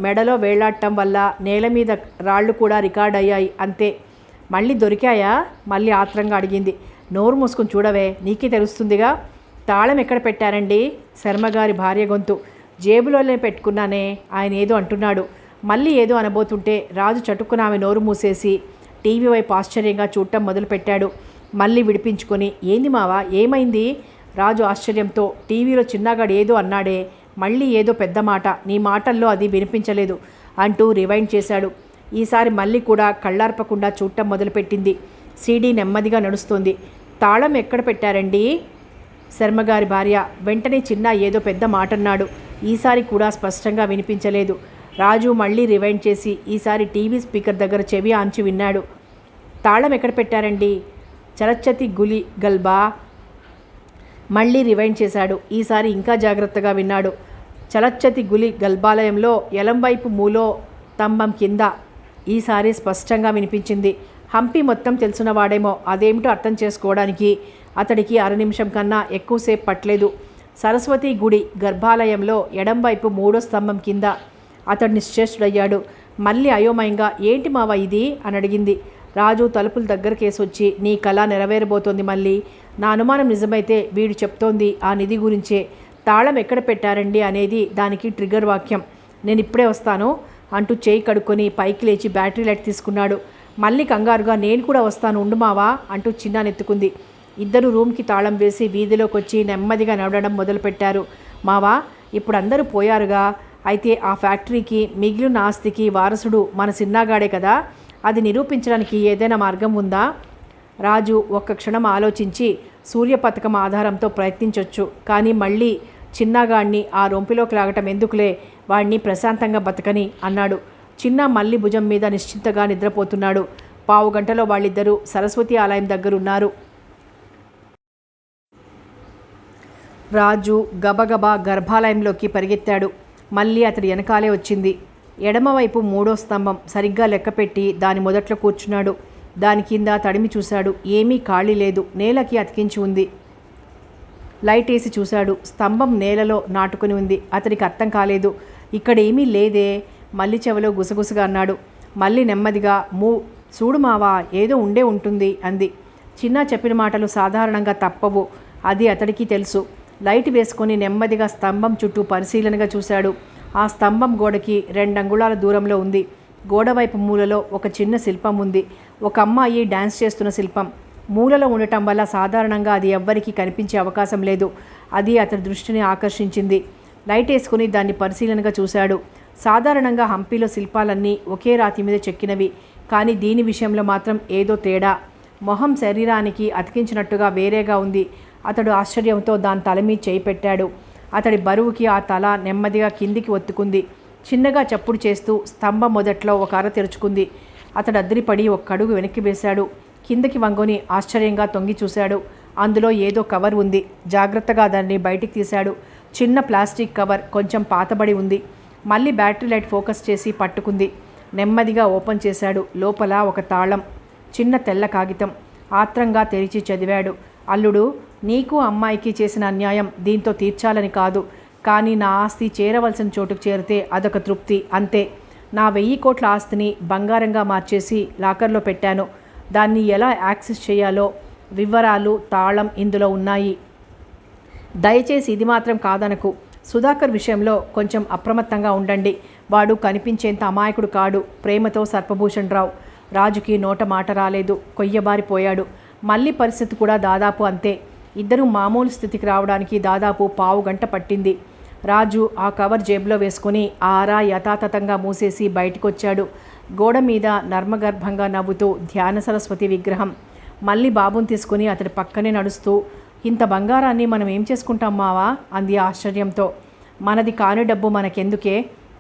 [SPEAKER 1] మెడలో వేళ్లాడటం వల్ల నేల మీద రాళ్ళు కూడా రికార్డ్ అయ్యాయి, అంతే. మళ్ళీ దొరికాయా? మళ్ళీ ఆత్రంగా అడిగింది. నోరు మూసుకుని చూడవే, నీకే తెలుస్తుందిగా. తాళం ఎక్కడ పెట్టారండి? శర్మగారి భార్య గొంతు. జేబులోనే పెట్టుకున్నానే, ఆయన ఏదో అంటున్నాడు. మళ్ళీ ఏదో అనబోతుంటే రాజు చటుక్కున ఆమె నోరు మూసేసి టీవీ వైపు ఆశ్చర్యంగా చూడటం మొదలుపెట్టాడు. మళ్ళీ విడిపించుకొని, ఏంది మావా, ఏమైంది? రాజు ఆశ్చర్యంతో, టీవీలో చిన్నగాడు ఏదో అన్నాడే, మళ్ళీ ఏదో పెద్ద మాట, నీ మాటల్లో అది వినిపించలేదు అంటూ రివైండ్ చేశాడు. ఈసారి మళ్ళీ కూడా కళ్ళార్పకుండా చూడటం మొదలుపెట్టింది. సీడీ నెమ్మదిగా నడుస్తోంది. తాళం ఎక్కడ పెట్టారండి? శర్మగారి భార్య. వెంటనే చిన్న ఏదో పెద్ద మాటన్నాడు. ఈసారి కూడా స్పష్టంగా వినిపించలేదు. రాజు మళ్ళీ రివైండ్ చేసి ఈసారి టీవీ స్పీకర్ దగ్గర చెవి ఆంచి విన్నాడు. తాళం ఎక్కడ పెట్టారండి? చలచ్చతి గులి గల్బా. మళ్ళీ రివైండ్ చేశాడు. ఈసారి ఇంకా జాగ్రత్తగా విన్నాడు. చలచ్చతి గులి గల్బాలయంలో ఎలంవైపు మూలో స్తంభం కింద. ఈసారి స్పష్టంగా వినిపించింది. హంపి మొత్తం తెలుసున్నవాడేమో, అదేమిటో అర్థం చేసుకోవడానికి అతడికి 6 నిమిషం కన్నా ఎక్కువసేపు పట్టలేదు. సరస్వతి గుడి గర్భాలయంలో ఎడంవైపు 3వ స్తంభం కింద. అతడు నిశ్చేష్టుడయ్యాడు. మళ్ళీ అయోమయంగా, ఏంటి మావ ఇది అని అడిగింది. రాజు తలుపుల దగ్గరకేసొచ్చి, నీ కళ నెరవేరబోతోంది మళ్ళీ. నా అనుమానం నిజమైతే వీడు చెప్తోంది ఆ నిధి గురించే. తాళం ఎక్కడ పెట్టారండి అనేది దానికి ట్రిగర్ వాక్యం. నేను ఇప్పుడే వస్తాను అంటూ చేయి కడుక్కొని పైకి లేచి బ్యాటరీ లైట్ తీసుకున్నాడు. మళ్ళీ కంగారుగా, నేను కూడా వస్తాను ఉండు మావా అంటూ చిన్నానెత్తుకుంది. ఇద్దరు రూమ్కి తాళం వేసి వీధిలోకి వచ్చి నెమ్మదిగా నడవడం మొదలుపెట్టారు. మావా, ఇప్పుడు అందరూ పోయారుగా, అయితే ఆ ఫ్యాక్టరీకి మిగిలిన ఆస్తికి వారసుడు మన సిన్నాగాడే కదా, అది నిరూపించడానికి ఏదైనా మార్గం ఉందా? రాజు ఒక్క క్షణం ఆలోచించి, సూర్యపథకం ఆధారంతో ప్రయత్నించవచ్చు, కానీ మళ్ళీ చిన్నగాడిని ఆ రొంపిలోకి లాగటం ఎందుకులే, వాడిని ప్రశాంతంగా బతకని అన్నాడు. చిన్న మళ్ళీ భుజం మీద నిశ్చింతగా నిద్రపోతున్నాడు. 15 గంటలో వాళ్ళిద్దరూ సరస్వతి ఆలయం దగ్గరున్నారు. రాజు గబగబా గర్భాలయంలోకి పరిగెత్తాడు. మళ్ళీ అతడి వెనకాలే వచ్చింది. ఎడమవైపు 3వ స్తంభం సరిగ్గా లెక్కపెట్టి దాని మొదట్లో కూర్చున్నాడు. దాని కింద తడిమి చూశాడు. ఏమీ ఖాళీ లేదు, నేలకి అతికించి ఉంది. లైట్ వేసి చూశాడు. స్తంభం నేలలో నాటుకుని ఉంది. అతడికి అర్థం కాలేదు. ఇక్కడేమీ లేదే. మళ్ళీ చెవిలో గుసగుసగా అన్నాడు. మళ్ళీ నెమ్మదిగా, చూడు మావా, ఏదో ఉండే ఉంటుంది అంది. చిన్న చెప్పిన మాటలు సాధారణంగా తప్పవు, అది అతడికి తెలుసు. లైట్ వేసుకొని నెమ్మదిగా స్తంభం చుట్టూ పరిశీలనగా చూశాడు. ఆ స్తంభం గోడకి 2 అంగుళాల దూరంలో ఉంది. గోడవైపు మూలలో ఒక చిన్న శిల్పం ఉంది. ఒక అమ్మాయి డ్యాన్స్ చేస్తున్న శిల్పం. మూలలో ఉండటం వల్ల సాధారణంగా అది ఎవ్వరికీ కనిపించే అవకాశం లేదు. అది అతడి దృష్టిని ఆకర్షించింది. లైట్ వేసుకుని దాన్ని పరిశీలనగా చూశాడు. సాధారణంగా హంపీలో శిల్పాలన్నీ ఒకే రాతి మీద చెక్కినవి, కానీ దీని విషయంలో మాత్రం ఏదో తేడా. మొహం శరీరానికి అతికించినట్టుగా వేరేగా ఉంది. అతడు ఆశ్చర్యంతో దాని తల మీద చేయి పెట్టాడు. అతడి బరువుకి ఆ తల నెమ్మదిగా కిందికి ఒత్తుకుంది. చిన్నగా చప్పుడు చేస్తూ స్తంభం మొదట్లో ఒక అర తెరుచుకుంది. అతడు అద్దరిపడి ఒక అడుగు వెనక్కి వేశాడు. కిందకి వంగుని ఆశ్చర్యంగా తొంగి చూశాడు. అందులో ఏదో కవర్ ఉంది. జాగ్రత్తగా దాన్ని బయటికి తీశాడు. చిన్న ప్లాస్టిక్ కవర్, కొంచెం పాతబడి ఉంది. మళ్ళీ బ్యాటరీ లైట్ ఫోకస్ చేసి పట్టుకుంది. నెమ్మదిగా ఓపెన్ చేశాడు. లోపల ఒక తాళం, చిన్న తెల్ల కాగితం. ఆత్రంగా తెరిచి చదివాడు. అల్లుడు, నీకు అమ్మాయికి చేసిన అన్యాయం దీంతో తీర్చాలని కాదు, కానీ నా ఆస్తి చేరవలసిన చోటుకు చేరితే అదొక తృప్తి, అంతే. నా 1000 కోట్ల ఆస్తిని బంగారంగా మార్చేసి లాకర్లో పెట్టాను. దాన్ని ఎలా యాక్సెస్ చేయాలో వివరాలు, తాళం ఇందులో ఉన్నాయి. దయచేసి ఇది మాత్రం కాదనకు. సుధాకర్ విషయంలో కొంచెం అప్రమత్తంగా ఉండండి. వాడు కనిపించేంత అమాయకుడు కాడు. ప్రేమతో సర్పభూషణ్ రావు. రాజుకి నోట మాట రాలేదు. కొయ్యబారిపోయాడు. మళ్ళీ పరిస్థితి కూడా దాదాపు అంతే. ఇద్దరూ మామూలు స్థితికి రావడానికి దాదాపు 15 గంట పట్టింది. రాజు ఆ కవర్ జేబులో వేసుకుని ఆరా యథాతథంగా మూసేసి బయటికొచ్చాడు. గోడ మీద నర్మగర్భంగా నవ్వుతూ ధ్యాన సరస్వతి విగ్రహం. మళ్ళీ బాబుని తీసుకుని అతడి పక్కనే నడుస్తూ, ఇంత బంగారాన్ని మనం ఏం చేసుకుంటాం మావా అంది ఆశ్చర్యంతో. మనది కాని డబ్బు మనకెందుకే?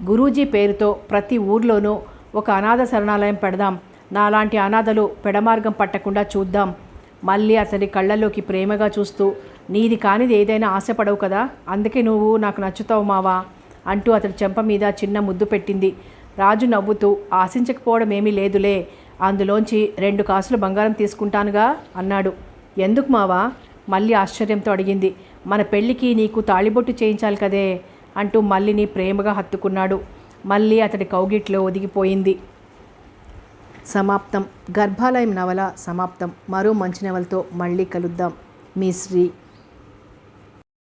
[SPEAKER 1] గురూజీ పేరుతో ప్రతి ఊర్లోనూ ఒక అనాథ శరణాలయం పెడదాం. నాలాంటి అనాథలు పెడమార్గం పట్టకుండా చూద్దాం. మళ్ళీ అతడి కళ్ళల్లోకి ప్రేమగా చూస్తూ, నీది కానిది ఏదైనా ఆశపడవు కదా, అందుకే నువ్వు నాకు నచ్చుతావు మావా అంటూ అతడి చెంప మీద చిన్న ముద్దు పెట్టింది. రాజు నవ్వుతూ, ఆశించకపోవడం ఏమీ లేదులే, అందులోంచి 2 కాసులు బంగారం తీసుకుంటానుగా అన్నాడు. ఎందుకు మావా? మళ్ళీ ఆశ్చర్యంతో అడిగింది. మన పెళ్ళికి నీకు తాళిబొట్టు చేయించాలి కదే అంటూ మల్లిని ప్రేమగా హత్తుకున్నాడు. మళ్ళీ అతడి కౌగిట్లో ఒదిగిపోయింది. సమాప్తం. గర్భాలయం నవల సమాప్తం. మరో మంచి నవలతో మళ్ళీ కలుద్దాం. మీ శ్రీ.